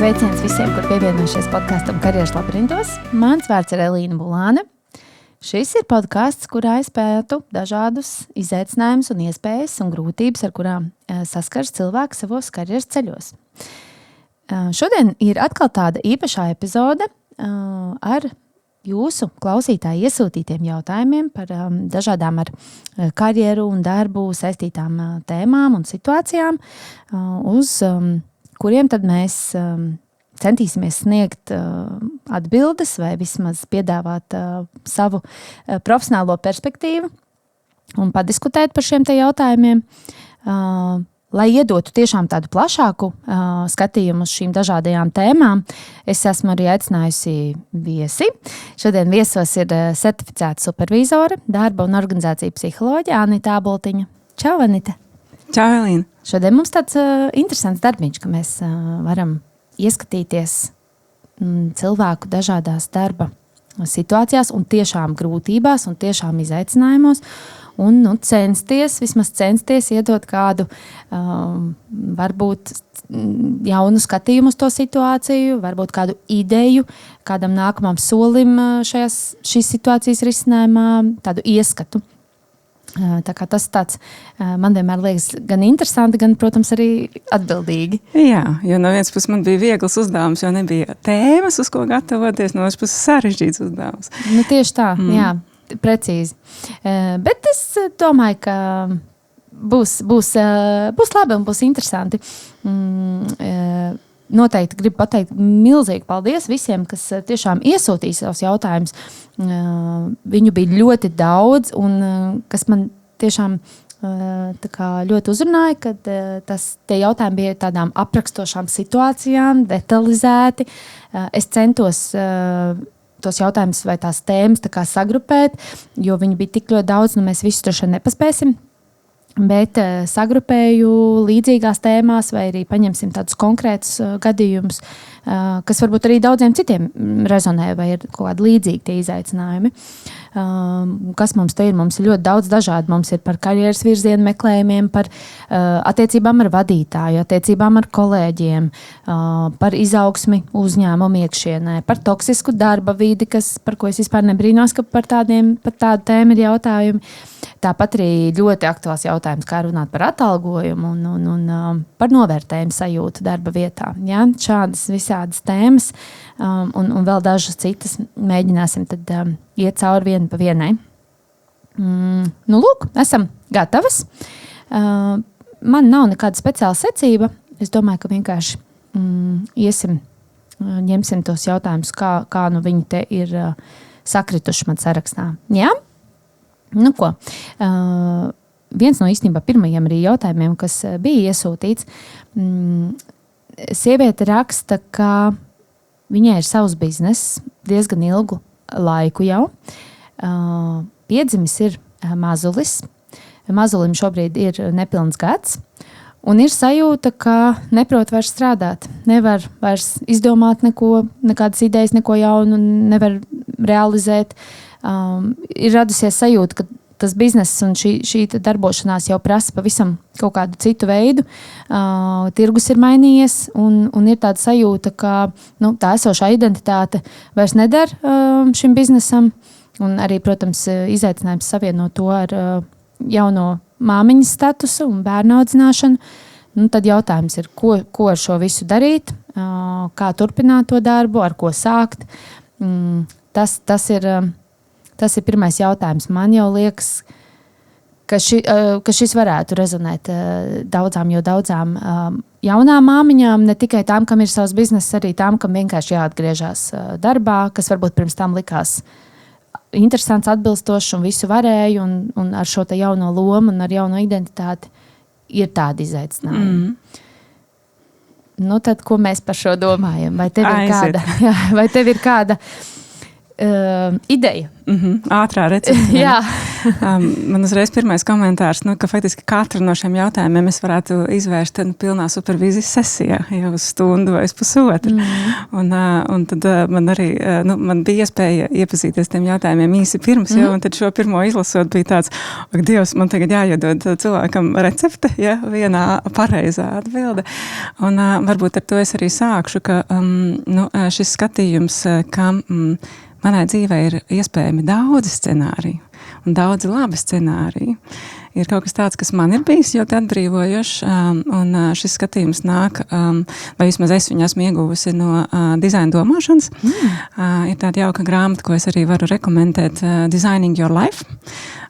Sveiciens visiem, kur pievienojušies podkastam Karjeras labirintos. Mans vārds ir Elīna Bulāne. Šis ir podkasts, kurā es pētu dažādus izaicinājumus un iespējas un grūtības, ar kurām saskars cilvēki savos karjeras ceļos. Šodien ir atkal tāda īpašā epizode ar jūsu klausītāju iesūtītiem jautājumiem par dažādām ar karjeru un darbu saistītām tēmām un situācijām, uz kuriem tad mēs centīsimies sniegt atbildes vai vismaz piedāvāt savu profesionālo perspektīvu un padiskutēt par šiem te jautājumiem, lai iedotu tiešām tādu plašāku skatījumu uz šīm dažādajām tēmām. Es esmu arī aicinājusi viesi. Šodien viesos ir certificēta supervīzore, darba un organizācija psiholoģe Anita Āboltiņa. Čau, Anita! Čau, Elīna! Šodien mums tāds interesants darbiņš, ka mēs varam ieskatīties cilvēku dažādās darba situācijās un tiešām grūtībās un tiešām izaicinājumos un vismaz censties iedot kādu varbūt jaunu skatījumu uz to situāciju, varbūt kādu ideju, kādam nākamam solim šīs situācijas risinājumā, tādu ieskatu. Tā kā tas tāds, man vienmēr liekas gan interesanti, gan, protams, arī atbildīgi. Jā, jo no vienas puses man bija viegls uzdevums, jo nebija tēmas, uz ko gatavoties, no otras puses sarežģīts uzdevums. Nu, tieši tā, jā, precīzi. Bet es domāju, ka būs labi un būs interesanti. Noteikti gribu pateikt milzīgi paldies visiem, kas tiešām iesūtīja savus jautājumus. Viņu bija ļoti daudz, un kas man tiešām ļoti uzrunāja, kad tie jautājumi bija tādām aprakstošām situācijām, detalizēti. Es centos tos jautājumus vai tās tēmas sagrupēt, jo viņi bija tik ļoti daudz, mēs visus droši vien nepaspēsim. Bet sagrupēju līdzīgās tēmās vai arī paņemsim tādus konkrētus gadījumus, kas varbūt arī daudziem citiem rezonē vai ir kaut kādi līdzīgi tie izaicinājumi. Kas mums te ir? Mums ir ļoti daudz dažādi. Mums ir par karjeras virzienu meklējumiem, par attiecībām ar vadītāju, attiecībām ar kolēģiem, par izaugsmi uzņēmumu iekšienē, par toksisku darba vidi, par ko es vispār nebrīnos, ka par tādu tēmu ir jautājumi. Tāpat arī ļoti aktuāls jautājums, kā runāt par atalgojumu un par novērtējumu sajūtu darba vietā. Ja? Šādas visādas tēmas un vēl dažas citas mēģināsim tad iet cauri vienu pa vienai. Lūk, esam gatavas. Man nav nekāda speciāla secība. Es domāju, ka vienkārši ņemsim tos jautājumus, kā viņi te ir sakrituši man sarakstā. Jā? Nu ko, viens no īstenībā pirmajiem arī jautājumiem, kas bija iesūtīts, sieviete raksta, ka viņai ir savs bizness diezgan ilgu laiku jau. Piedzimis ir mazulis. Mazulim šobrīd ir nepilns gads. Un ir sajūta, ka neprot vairs strādāt. Nevar vairs izdomāt nekādas idejas, neko jaunu, nevar realizēt. Ir radusies sajūta, ka tas bizness un šī darbošanās jau prasa pavisam kaut kādu citu veidu. Tirgus ir mainījies un ir tāda sajūta, ka tā esošā identitāte vairs neder šim biznesam. Un arī, protams, izaicinājums savienot to ar jauno māmiņas statusu un bērnu audzināšanu. Tad jautājums ir, ko ar šo visu darīt, kā turpināt to darbu, ar ko sākt. Tas ir pirmais jautājums. Man jau liekas, ka šis varētu rezonēt daudzām jaunām māmiņām, ne tikai tām, kam ir savs bizness, arī tām, kam vienkārši jāatgriežas darbā, kas varbūt pirms tam likās interesants, atbilstošs un visu varēja, un ar šo te jauno lomu un ar jauno identitāti ir tādi izaicinājumi. Tad, ko mēs par šo domājam? Vai tev ir kāda ideja. Ātrā recepte. Jā. Man uzreiz pirmais komentārs, ka faktiski katru no šiem jautājumiem es varētu izvērst pilnā supervīzijas sesijā, jau uz stundu vai uz pusotru. Un tad man arī, man bija iespēja iepazīties tiem jautājumiem īsi pirms, un tad šo pirmo izlasot bija tāds, ak, Dievs, man tagad jāiedod cilvēkam recepte, vienā pareizā atbilde. Un varbūt ar to es arī sākšu, ka šis skatījums, ka manai dzīvē ir iespējami daudzi scenāriji un daudzi labi scenāriji. Ir kaut kas tāds, kas man ir bijis ļoti atbrīvojošs, un šis skatījums nāk, vai vismaz es viņu esmu ieguvusi no dizaina domāšanas. Ir tāda jauka grāmata, ko es arī varu rekomendēt, Designing Your Life,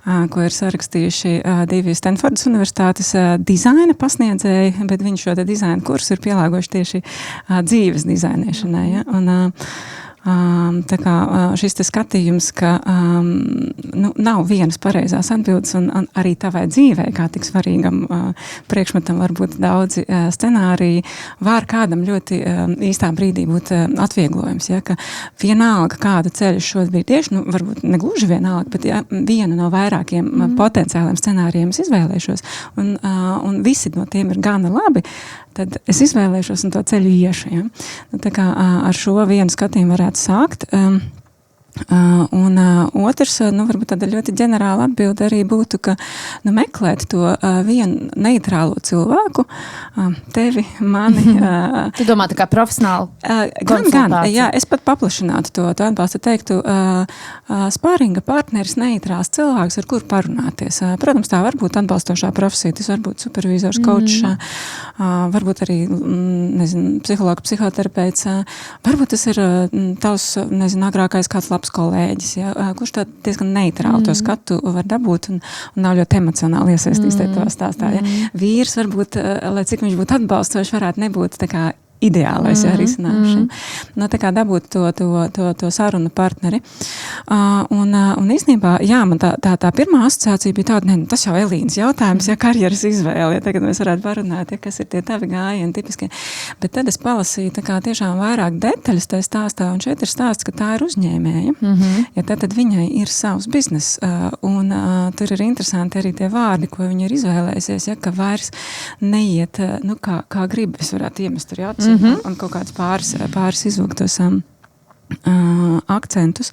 ko ir sarakstījuši divi Stanfordas universitātes dizaina pasniedzēji, bet viņi šo te dizaina kursu ir pielāgojuši tieši dzīves dizainēšanai. Ja? Tā kā šis te skatījums, ka nav vienas pareizās atbildes un arī tavai dzīvē, kā tik svarīgam priekšmetam var būt daudzi scenāriji, var kādam ļoti īstā brīdī būt atvieglojums, ja, ka vienalga kādu ceļu šodien tieši, varbūt negluži vienalga, bet vienu no vairākiem potenciāliem scenārijiem es izvēlēšos un visi no tiem ir gana labi, tad es izvēlēšos un to ceļu iešu. Ja? Tā kā ar šo vienu skatījumu varētu sākt. Un otrs, varbūt tāda ļoti ģenerāla atbilde arī būtu, ka meklēt to vienu neitrālo cilvēku, tevi, mani. Tu domā tā kā profesionāli? Gan, jā, es pat paplašinātu to atbalstu, teiktu, spāringa partneris, neitrāls cilvēks, ar kur parunāties. Protams, tā var būt atbalstošā profesija, tas var būt supervizors, coachs, varbūt arī, psihologa, psihoterapeits, varbūt tas ir tavs, agrākais kāds labs kolēģis, ja, kurš tā diezgan neitrāli to skatu var dabūt un nav ļoti emocionāli iesaistīts tajā stāstā. Ja. Vīrs varbūt, lai cik viņš būtu atbalstoši, varētu nebūt tā kā ideālais risinājums. Tā kā dabūt to sarunu partneri. Un īstenībā, jā, man tā pirmā asociācija bija tāda, tas jau Elīnas jautājums, ja karjeras izvēle, ja tagad mēs varētu parunāt, ja kas ir tie tavi gājieni tipiskie. Bet tad es palasīju tā kā tiešām vairāk detaļas tajā stāstā, un šeit ir stāsts, ka tā ir uzņēmēja. Ja tad viņai ir savs biznes, un tur ir interesanti arī tie vārdi, ko viņa ir izvēlējusies, ja, ka vairs neiet, kā grib, es varētu iemest arī acis, un kaut kāds pāris izvilktos akcentus.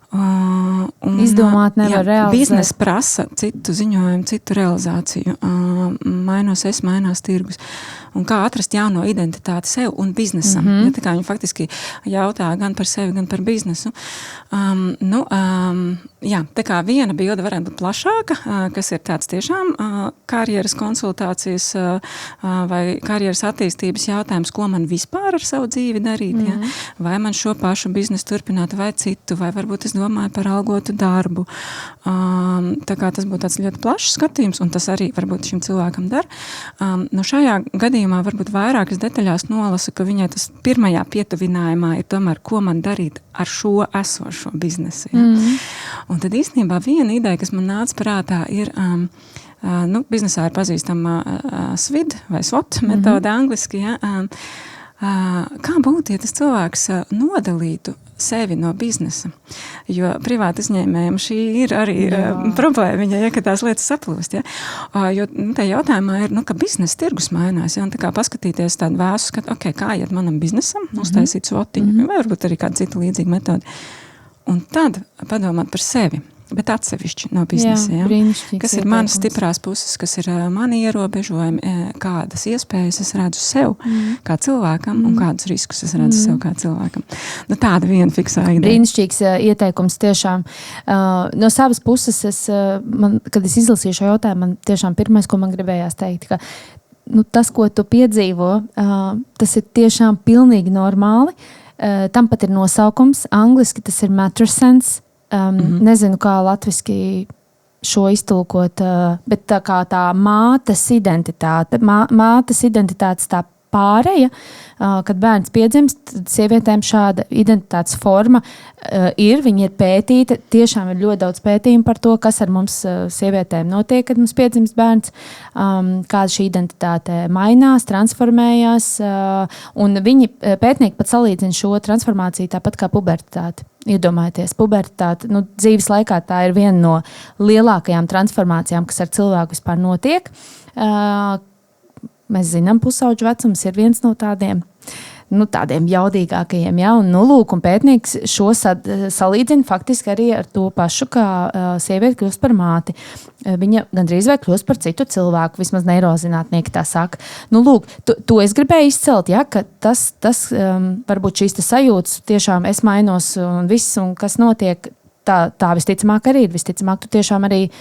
Izdomāt nevar realizēt. Biznes prasa citu ziņojumu, citu realizāciju. Mainās tirgus. Un kā atrast jauno identitāti sev un biznesam. Ja, tā kā viņi faktiski jautā gan par sevi, gan par biznesu. Jā, tā kā viena bilde varētu būt plašāka, kas ir tāds tiešām karjeras konsultācijas vai karjeras attīstības jautājums, ko man vispār ar savu dzīvi darīt. Ja? Vai man šo pašu biznesu turpināt vai citu, vai varbūt es domāju par algotu darbu. Tā kā tas būtu tāds ļoti plašs skatījums, un tas arī varbūt šim cilvēkam dar. Šajā gadījumā varbūt vairākas detaļās nolasu, ka viņai tas pirmajā pietuvinājumā ir tomēr, ko man darīt ar šo esošo biznesu. Ja? Un tad īstenībā viena ideja, kas man nāca prātā, ir biznesā ir pazīstama SWOT vai SWOT metode angliski. Ja? Kā būtu, ja tas cilvēks nodalītu sevi no biznesa? Jo privāti uzņēmējiem šī ir arī problēma, ja ka tās lietas saplūst. Ja? Jo tā jautājumā ir, ka biznesa tirgus mainās. Ja? Un tā kā paskatīties tādu vēsu skatu, kā iet manam biznesam, uztaisīt SWOTiņu, vai varbūt arī kāda cita līdzīga metode. Un tad padomāt par sevi. Bet atsevišķi no biznesa. Ja? Kas ir manas stiprās puses, kas ir mani ierobežojumi, kādas iespējas es redzu sev kā cilvēkam un kādus riskus es redzu sev kā cilvēkam. Tāda viena fiksā ideja. Brīnišķīgs ieteikums tiešām. No savas puses, kad es izlasīju šo jautājumu, man tiešām pirmais, ko man gribējās teikt, ka tas, ko tu piedzīvo, tas ir tiešām pilnīgi normāli. Tam pat ir nosaukums. Angliski tas ir matter sense. Nezinu, kā latviski šo iztulkot, bet tā kā tā mātes identitāte, mātes identitātes tā pāreja, kad bērns piedzimst, tad sievietēm šāda identitātes forma ir, viņa ir pētīta, tiešām ir ļoti daudz pētījumu par to, kas ar mums sievietēm notiek, kad mums piedzimst bērns, kāda šī identitāte mainās, transformējās, un viņi pētnieki pat salīdzina šo transformāciju tāpat kā pubertāti. iedomājieties, pubertāte, dzīves laikā tā ir viena no lielākajām transformācijām, kas ar cilvēku vispār notiek. Mēs zinām, pusauģu vecums ir viens no tādiem jaudīgākajiem. Ja? Un pētnieks šo salīdzina faktiski arī ar to pašu, kā sieviete kļūst par māti. Viņa gandrīz vai kļūst par citu cilvēku, vismaz neirozinātnieki tā saka. To es gribēju izcelt, ja? Ka tas varbūt šīs sajūtas tiešām es mainos un viss, un kas notiek, tā visticamāk arī ir. Visticamāk, tu tiešām arī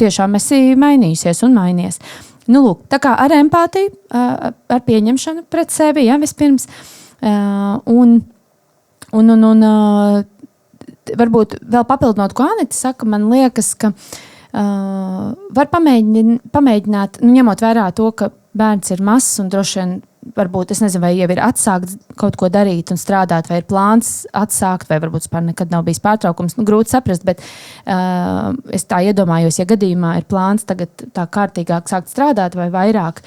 tiešām esi mainījusies un mainies. Tā kā ar empātiju, ar pieņemšanu pret sevi, ja, vispirms. Un varbūt vēl papildinot, ko Anita saka, man liekas, ka var pamēģināt, ņemot vērā to, ka bērns ir mazs un droši vien, varbūt, es nezinu, vai jau ir atsākts kaut ko darīt un strādāt, vai ir plāns atsākt, vai varbūt vispār nekad nav bijis pārtraukums. Grūti saprast, bet es tā iedomājos, ja gadījumā ir plāns tagad tā kārtīgāk sākt strādāt vai vairāk,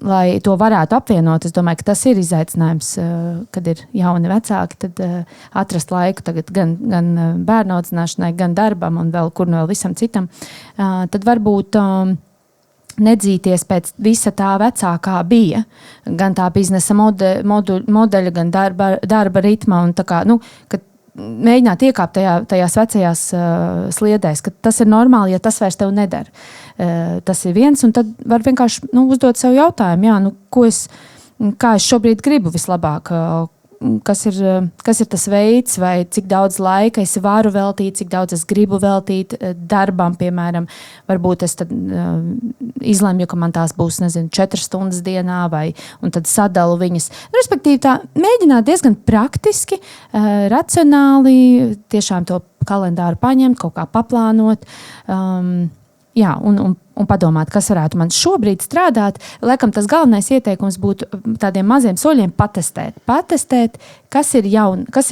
lai to varētu apvienot. Es domāju, ka tas ir izaicinājums, kad ir jauni vecāki, tad atrast laiku tagad gan bērnu audzināšanai, gan darbam un vēl kur no visam citam. Tad varbūt nedzīties pēc visa tā vecākā bija, gan tā biznesa modeļa, gan darba ritma, un tā kā, kad mēģināt iekāpt tajās vecajās sliedēs, ka tas ir normāli, ja tas vairs tev nedara. Tas ir viens, un tad var vienkārši uzdot sev jautājumu, kā es šobrīd gribu vislabāk, kas ir tas veids, vai cik daudz laika es varu veltīt, cik daudz es gribu veltīt darbam, piemēram. Varbūt es tad izlemju, ka man tās būs, 4 stundas dienā, un tad sadalu viņas. Respektīvi, tā mēģināt diezgan praktiski, racionāli, tiešām to kalendāru paņemt, kaut kā paplānot, un padomāt, kas varētu man šobrīd strādāt. Laikam tas galvenais ieteikums būtu tādiem maziem soļiem patestēt. Patestēt, kas ir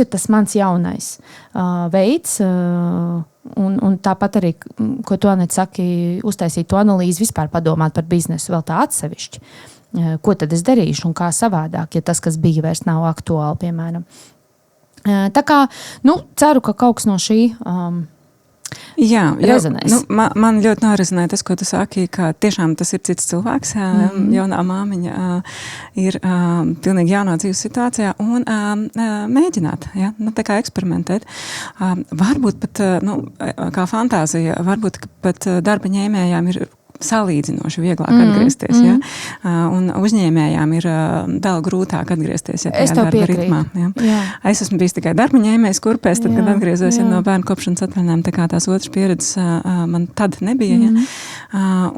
tas mans jaunais veids. Un tāpat arī, ko tu, Anita, saki, uztaisīt to analīzi, vispār padomāt par biznesu vēl tā atsevišķi. Ko tad es darīšu un kā savādāk, ja tas, kas bija, vairs nav aktuāli, piemēram. Tā kā, ceru, ka kaut kas no šī Jā, rezonēs. Man ļoti norezonē tas, ko tu saki, ka tiešām tas ir cits cilvēks. Jaunā māmiņa ir pilnīgi jaunā dzīves situācijā un mēģināt, tā kā eksperimentēt. Varbūt pat, kā fantāzija, varbūt pat darba ņēmējām ir salīdzinoši vieglāk atgriezties. Ja? Un uzņēmējām ir vēl grūtāk atgriezties, ja tajā darba ritmā. Ja? Es esmu bijis tikai darba ņēmējs kurpēs, tad, kad atgriezos no bērnu kopšanas atvaļinājuma, tā kā tās otras pieredzes man tad nebija.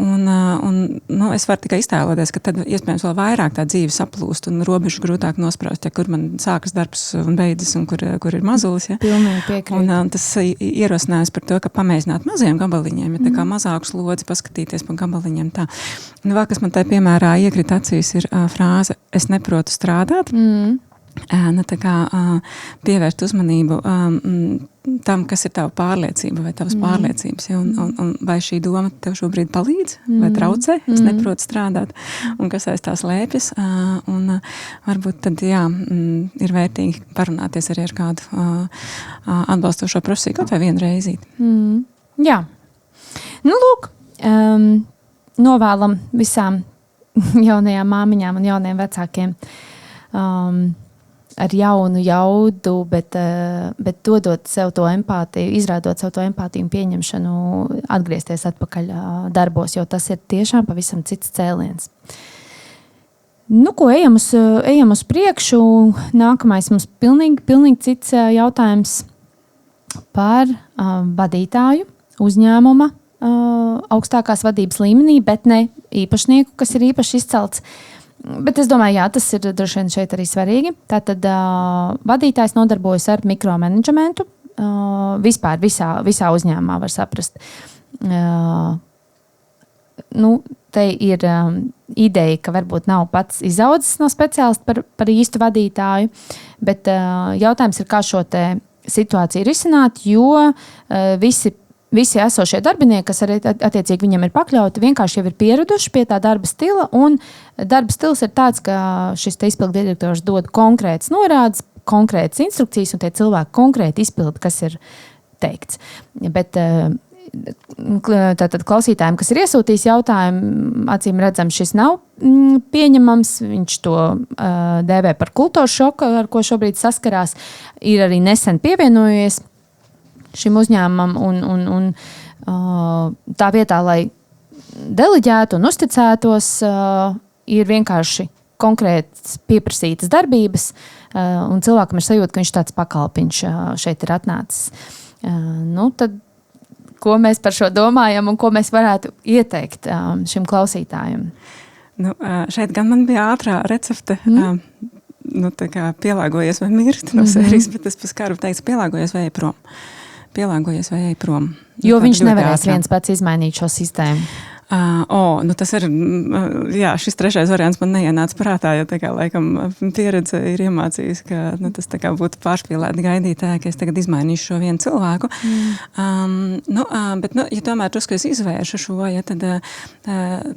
Un es varu tikai iztēloties, ka tad iespējams vēl vairāk tā dzīve saplūst un robežu grūtāk nospraust, ja kur man sākas darbs un beidzas un kur ir mazulis. Ja? Pilnīgi piekrīt. Un tas ierosinājums par to, ka pamēģināt maziem gabaliņiem, ja tā kā mazāku slodzi paskatīties pa gabaliņiem tā. Vēl, kas man tā piemērā iekrita acīs, ir frāze "es neprotu strādāt". Tā kā pievērst uzmanību tam, kas ir tava pārliecība vai tavas pārliecības. Ja? Un vai šī doma tev šobrīd palīdz vai traucē? Es neprotu strādāt. Un kas aiz tās lēpjas? Un varbūt tad, ir vērtīgi parunāties arī ar kādu atbalstošo profesiju, kaut vai vienu reizīt. Jā. Lūk, novēlam visām jaunajām māmiņām un jauniem vecākiem ar jaunu jaudu, bet dodot sev to empātiju, izrādot sev to empātiju un pieņemšanu, atgriezties atpakaļ darbos, jo tas ir tiešām pavisam cits cēliens. Ko ejam uz priekšu. Nākamais mums pilnīgi cits jautājums par vadītāju, uzņēmuma augstākās vadības līmenī, bet ne īpašnieku, kas ir īpaši izcelts. Bet es domāju, tas ir droši vien šeit arī svarīgi. Tātad vadītājs nodarbojas ar mikromanagementu. Vispār visā uzņēmumā var saprast. Te ir ideja, ka varbūt nav pats izaudzis no speciālista par īstu vadītāju, bet jautājums ir, kā šo te situāciju risināt, jo visi esošie darbinieki, kas arī attiecīgi viņam ir pakļauti, vienkārši jau ir pieraduši pie tā darba stila, un darba stils ir tāds, ka šis izpildu direktors dod konkrētas norādes, konkrētas instrukcijas, un tie cilvēki konkrēti izpilda, kas ir teikts. Bet tātad klausītājiem, kas ir iesūtījis jautājumu, acīm redzam, šis nav pieņemams. Viņš to dēvē par kultūras šoku, ar ko šobrīd saskarās. Ir arī nesen pievienojies šim uzņēmumam un tā vietā, lai deleģētu un uzticētos, ir vienkārši konkrētas pieprasītas darbības, un cilvēkam ir sajūta, ka viņš tāds pakalpiņš šeit ir atnācis. Tad ko mēs par šo domājam un ko mēs varētu ieteikt šim klausītājam? Šeit gan man bija ātrā recepte, tā kā pielāgojies vai mirkt no sērijas, bet es par skaru teiktu pielāgojies vai ej prom. Pielāgojies vai ej prom. Jo viņš nevarēs viens pats izmainīt šo sistēmu. Tas ir, šis trešais variants man neienāca prātā, jo tā kā laikam pieredze ir iemācījis, ka tas tā kā būtu pārspīlēti gaidītāji, ka es tagad izmainīšu šo vienu cilvēku. Bet, ja tomēr drusku es izvēršu šo, tad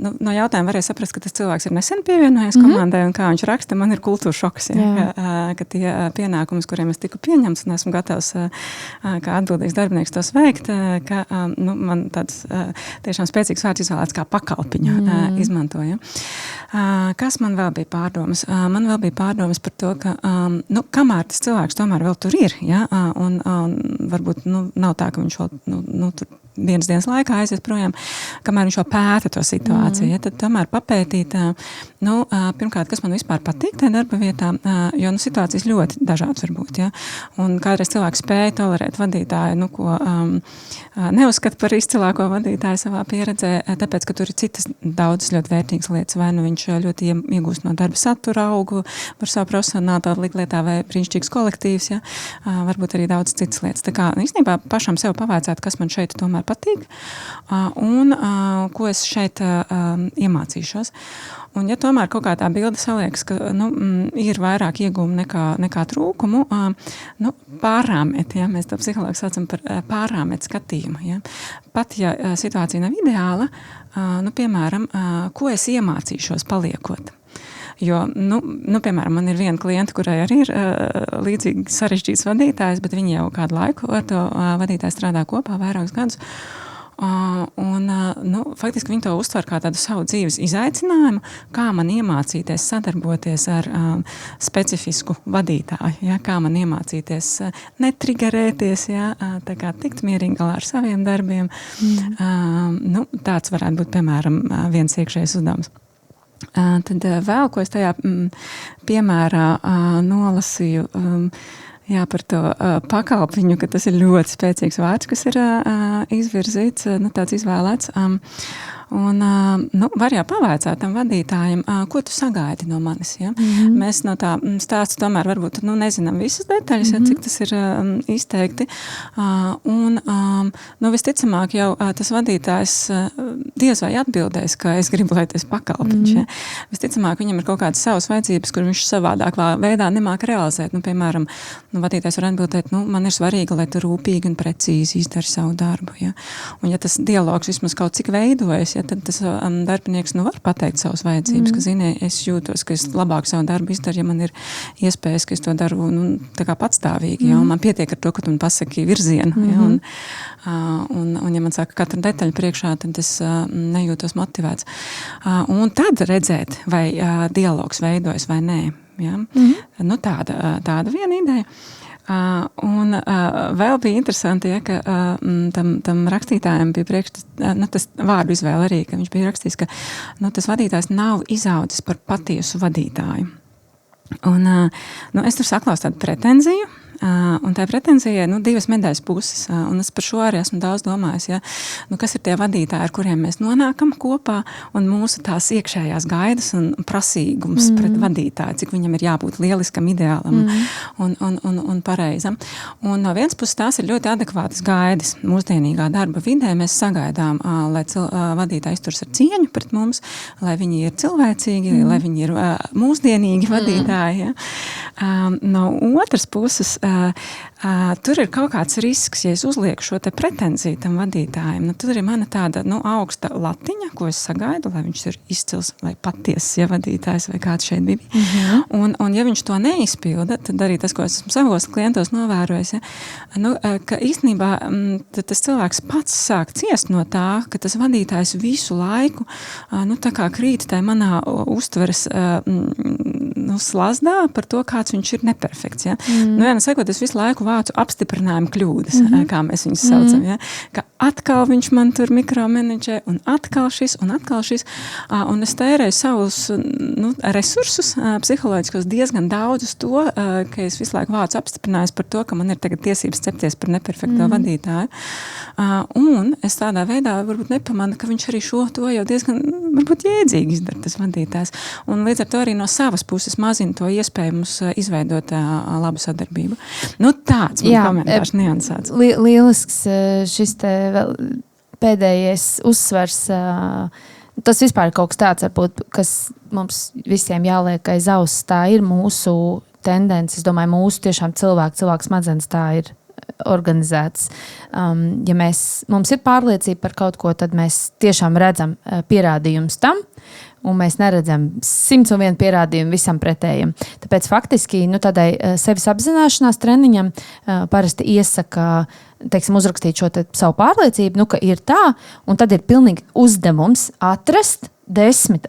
no jautājuma varēja saprast, ka tas cilvēks ir nesen pievienojies komandai un kā viņš raksta, man ir kultūra šoks, ka tie pienākumus, kuriem es tiku pieņemts un esmu gatavs kā atbildīgs darbinieks tos veikt, ka man tāds tiešām spēcīgs vārds izvēlēts kā pakalpiņu izmantoja. Kas man vēl bija pārdomas? Man vēl bija pārdomas par to, ka kamēr tas cilvēks tomēr vēl tur ir, un varbūt nav tā, ka viņš vēl tur vienas dienas laikā aiziet projām, kamēr viņš jau pēta to situāciju, tad tomēr papētīt, pirmkārt, kas man vispār patīk tajā darba vietā, jo situācijas ļoti dažādas var būt, un kādreiz cilvēks spēja tolerēt vadītāju, ko neuzskata par izcilāko vadītāju savā pieredzē, tāpēc, ka tur ir citas daudzas ļoti vērtīgas lietas, vai viņš ļoti iegūst no darba satura augu par savu profesionālitāti lietā vai brīnišķīgs kolektīvs, varbūt arī daudz citas lietas. Tā kā, īstenībā pašam sev pavaicāt, kas man šeit tomēr patīk un ko es šeit iemācīšos. Un ja tomēr kaut kā tā bilde saliekas, ka ir vairāk iegūmu nekā trūkumu, pārāmet, mēs to psihologi saucam par pārāmet skatījumu. Pat ja situācija nav ideāla, piemēram, ko es iemācīšos paliekot. Jo, piemēram, man ir viena klienta, kurai arī ir līdzīgi sarežģīts vadītājs, bet viņi jau kādu laiku ar to vadītāju strādā kopā vairākus gadus. Faktiski viņi to uztver kā tādu savu dzīves izaicinājumu, kā man iemācīties sadarboties ar specifisku vadītāju, kā man iemācīties netrigerēties, tā kā tikt mierīgi galā ar saviem darbiem. Tāds varētu būt, piemēram, viens iekšējais uzdevums. Tad vēl, ko es tajā piemērā nolasīju, par to pakalpiņu, ka tas ir ļoti spēcīgs vārds, kas ir izvirzīts, tāds izvēlēts. Un var jau pavaicāt tam vadītājiem, ko tu sagaidi no manis. Mēs no tā stāsta tomēr varbūt nezinām visas detaļas, cik tas ir izteikti. Visticamāk jau tas vadītājs diez vai atbildēs, ka es gribu, lai tas pakalpiņš. Visticamāk viņam ir kaut kādas savas vajadzības, kur viņš savādākā veidā nemāk realizēt. Piemēram, vadītājs var atbildēt, man ir svarīgi, lai tu rūpīgi un precīzi izdari savu darbu. Un ja tas dialogs vismaz kaut cik veidojas, tad tas darbinieks var pateikt savas vajadzības, ka, zini, es jūtos, ka es labāk savu darbu izdaru, ja man ir iespējas, ka es to daru tā kā patstāvīgi, un man pietiek ar to, ka tu man pasaki virzienu, un ja man saka katru detaļu priekšā, tad es nejūtos motivēts. Un tad redzēt, vai dialogs veidojas vai nē. Tāda viena ideja. Un vēl bija interesanti, ka tam rakstītājiem bija tas vārdu izvēle arī, ka viņš bija rakstījis, ka tas vadītājs nav izaudzis par patiesu vadītāju. Un es tur saklausu tādu pretenziju, un tā pretenzija ir divas medaļas puses, un es par šo arī esmu daudz domājis, kas ir tie vadītāji, ar kuriem mēs nonākam kopā, un mūsu tās iekšējās gaidas un prasīgums pret vadītāju, cik viņam ir jābūt lieliskam, ideālam un pareizam. Un no vienas puses tās ir ļoti adekvātas gaidas. Mūsdienīgā darba vidē mēs sagaidām, lai vadītāji izturas ar cieņu pret mums, lai viņi ir cilvēcīgi, lai viņi ir mūsdienīgi vadītāji. No otras puses, tur ir kaut kāds risks, ja es uzlieku šo te pretenziju tam vadītājiem. Tur ir mana tāda augsta latiņa, ko es sagaidu, lai viņš ir izcils vai patiesas vadītājs vai kāds šeit bija. Un ja viņš to neizpilda, tad arī tas, ko es esmu savos klientos novērojis, ka īstenībā tas cilvēks pats sāk ciest no tā, ka tas vadītājs visu laiku tā kā krīt tai manā uztveres slazdā par to, kāds viņš ir neperfekts. Ja? Viena sakot, es visu laiku vācu apstiprinājumu kļūdas, kā mēs viņus saucam. Ja? Ka atkal viņš man tur mikromenedžē, un atkal šis, un es tērēju savus resursus psiholoģiskos diezgan daudz uz to, ka es visu laiku vācu apstiprinājus par to, ka man ir tagad tiesības cepties par neperfekto vadītāju. Un es tādā veidā varbūt nepamanu, ka viņš arī to jau diezgan varbūt jēdzīgi izdara tas vadītājs. Un līdz ar to arī no savas puses mazina to iespēju mums izveidot labu sadarbību. Tāds man komentārs niansēts. Lielisks šis te vēl pēdējais uzsvers. Tas vispār ir kaut kas tāds, varbūt, kas mums visiem jāliek aiz auss. Tā ir mūsu tendence. Es domāju, mūsu tiešām cilvēku smadzenes tā ir organizēts. Ja mums ir pārliecība par kaut ko, tad mēs tiešām redzam pierādījumus tam, un mēs neredzam 101 pierādījumu visam pretējiem. Tāpēc faktiski tādai sevis apzināšanās treniņam parasti iesaka, uzrakstīt šo savu pārliecību, ka ir tā, un tad ir pilnīgi uzdevums atrast 10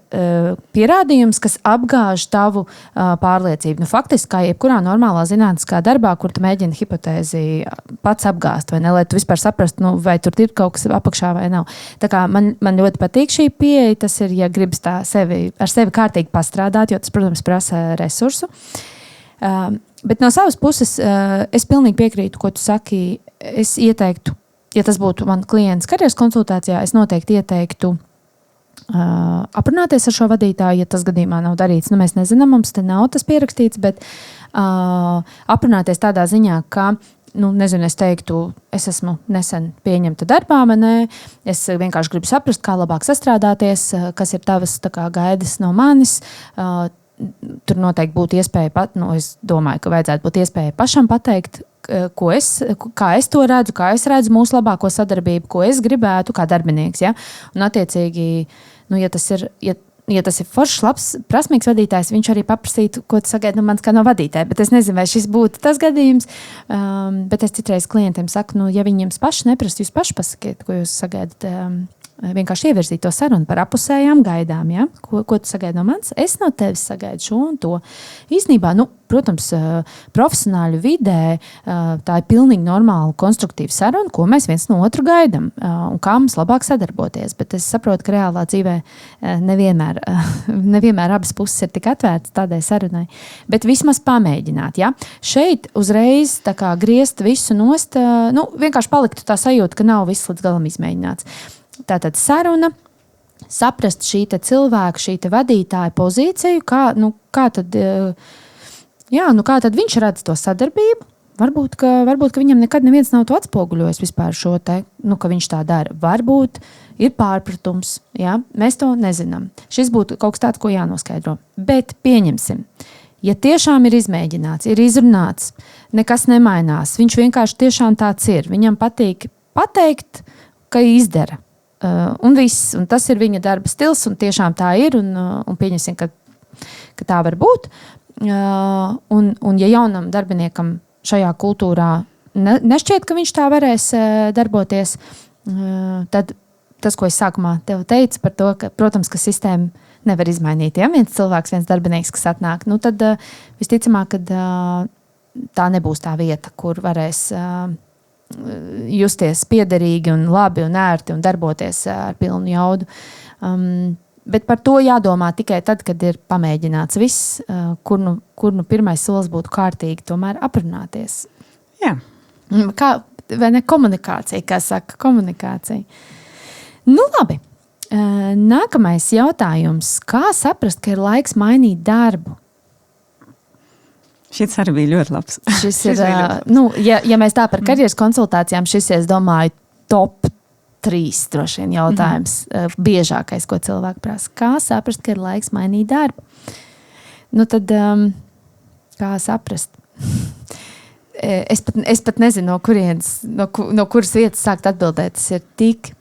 pierādījumus, kas apgāž tavu pārliecību. Faktiski, kā jebkurā normālā zinātniskā darbā, kur tu mēģini hipotēzi pats apgāzt, vai ne, lai tu vispār saprastu, vai tur ir kaut kas apakšā vai nav. Tā kā man ļoti patīk šī pieeja, tas ir, ja gribas ar sevi kārtīgi pastrādāt, jo tas, protams, prasa resursu. Bet no savas puses es pilnīgi piekrītu, ko tu saki. Es ieteiktu, ja tas būtu man klients karjeras konsultācijā, es noteikti ieteiktu aprunāties ar šo vadītāju, ja tas gadījumā nav darīts. Mēs nezinām, mums te nav tas pierakstīts, bet aprunāties tādā ziņā, ka, es teiktu, es esmu nesen pieņemta darbā, es vienkārši gribu saprast, kā labāk sastrādāties, kas ir tavas gaidas no manis. Tur noteikti būtu iespēja es domāju, ka vajadzētu būt iespēja pašam pateikt, kā es to redzu, kā es redzu mūsu labāko sadarbību, ko es gribētu kā darbinieks. Ja? Un attiecīgi, ja tas ir foršs, labs, prasmīgs vadītājs, viņš arī paprasītu, ko tu sagaidi no manis kā no vadītāja. Bet es nezinu, vai šis būtu tas gadījums. Bet es citreiz klientiem saku, ja viņi jums paši neprasa, jūs paši pasakiet, ko jūs sagaidat. Vienkārši ievirzīt to sarunu par apusējām gaidām. Ja? Ko tu sagaidi no manis? Es no tevis sagaidu šo un to. Īsnībā, protams, profesionāļu vidē tā ir pilnīgi normāla konstruktīva saruna, ko mēs viens no otru gaidām un kā mums labāk sadarboties. Bet es saprotu, ka reālā dzīvē nevienmēr abas puses ir tik atvērtas tādai sarunai. Bet vismaz pamēģināt. Ja? Šeit uzreiz griezt visu nost, vienkārši paliktu tā sajūta, ka nav viss līdz galam izmēģināts. Tātad saruna, saprast šī cilvēka, šī vadītāja pozīciju, kā tad viņš redz to sadarbību. Varbūt, ka viņam nekad neviens nav to atspoguļojis vispār šo te, ka viņš tā dara. Varbūt ir pārpratums, ja? Mēs to nezinām. Šis būtu kaut kas tāds, ko jānoskaidro. Bet pieņemsim, ja tiešām ir izmēģināts, ir izrunāts, nekas nemainās, viņš vienkārši tiešām tāds ir. Viņam patīk pateikt, ka izdara. Un viss, un tas ir viņa darba stils, un tiešām tā ir, un pieņemsim, ka tā var būt. Un ja jaunam darbiniekam šajā kultūrā nešķiet, ka viņš tā varēs darboties, tad tas, ko es sākumā tev teicu par to, ka, protams, ka sistēma nevar izmainīt. Ja viens cilvēks, viens darbinieks, kas atnāk, tad visticamāk, ka tā nebūs tā vieta, kur varēs justies piederīgi un labi un ērti un darboties ar pilnu jaudu. Bet par to jādomā tikai tad, kad ir pamēģināts viss, kur pirmais solis būtu kārtīgi tomēr aprunāties. Jā. Vai ne komunikācija, kā saka, komunikācija. Labi. Nākamais jautājums. Kā saprast, ka ir laiks mainīt darbu? Šis arī bija ļoti labs. Šis ir, ja mēs tā par karjeras konsultācijām, šis, es domāju, top 3 droši vien jautājums, biežākais, ko cilvēki prasa. Kā saprast, ka ir laiks mainīt darbu? Tad, kā saprast? es pat nezinu, no kuras vietas sākt atbildēt. Tas ir tik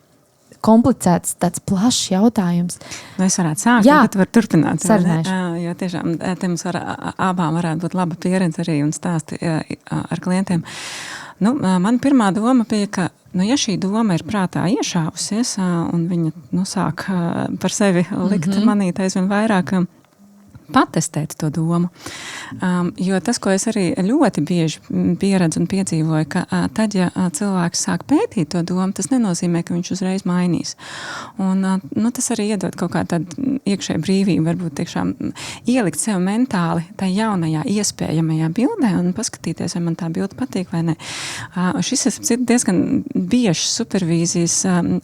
komplicēts, tāds plašs jautājums. Es varētu sākt, bet var turpināt. Sarunāšu. Jo tiešām te mums abām varētu būt laba pieredze arī un stāsti ar klientiem. Man pirmā doma bija, ka, ja šī doma ir prātā iešāvusies, un viņa sāk par sevi likt manīt aizvien vairāk, patestēt to domu. Jo tas, ko es arī ļoti bieži pieredzu un piedzīvoju, ka tad, ja cilvēks sāk pētīt to domu, tas nenozīmē, ka viņš uzreiz mainīs. Un tas arī iedod kaut kā tādu iekšēju brīvību, varbūt tiešām ielikt sev mentāli tā jaunajā iespējamajā bildē un paskatīties, vai man tā bilde patīk vai ne. Šis ir diezgan biežs supervīzijas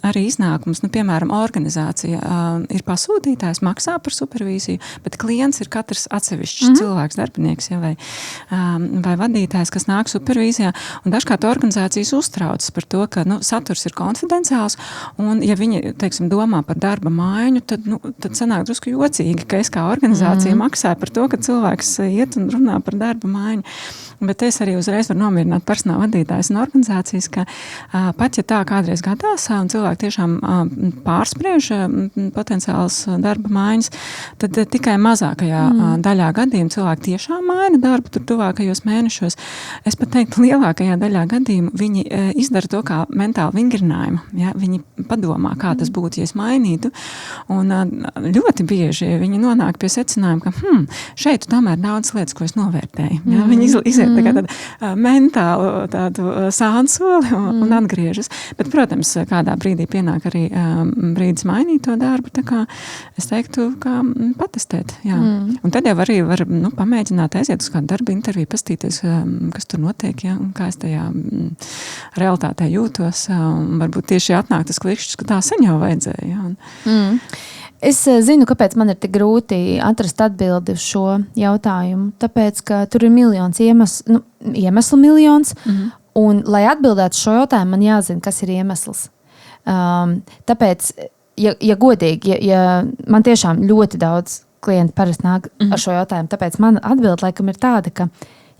arī iznākums. Piemēram, organizācija ir pasūtītājs, maksā par supervīziju, bet klients ir katrs atsevišķs cilvēks, darbinieks, vai vadītājs, kas nāk supervīzijā, un dažkārt organizācijas uztraucas par to, ka saturs ir konfidenciāls, un ja viņi, teiksim, domā par darba maiņu, tad sanāk drusku jocīgi, ka es kā organizācija maksāju par to, ka cilvēks iet un runā par darba maiņu. Bet es arī uzreiz varu nomierināt personāla vadītājs un organizācijas, ka pat ja tā kādreiz gadās un cilvēki tiešām pārspriež potenciāls darba maiņas, tad tikai mazākajā daļā gadījumu cilvēki tiešām maina darbu tur tuvākajos mēnešos. Es pat teiktu, lielākajā daļā gadījumu viņi izdara to kā mentālu vingrinājumu. Ja? Viņi padomā, kā tas būtu, ja es mainītu. Un ļoti bieži viņi nonāk pie secinājuma, ka šeit tomēr daudz lietas, ko es novērtēju. Ja? Viņi iziet tādu mentālu tādu sānsoli un atgriežas. Bet, protams, kādā brīdī pienāk arī brīdis mainīt to darbu, tā kā es teiktu, kā patestēt. Jā. Un tad jau arī var pamēģināt aiziet uz kādu darba interviju, pastīties, kas tur notiek, ja, un kā es tajā realitātē jūtos. Un varbūt tieši atnāk tas klikšķis, ka tā sen jau vajadzēja. Ja. Es zinu, kāpēc man ir tik grūti atrast atbildi uz šo jautājumu. Tāpēc, ka tur ir miljons iemeslu miljons, un, lai atbildētu šo jautājumu, man jāzina, kas ir iemesls. Tāpēc, ja godīgi, ja man tiešām ļoti daudz klienti parasti nāk ar šo jautājumu, tāpēc man atbilde laikam ir tāda, ka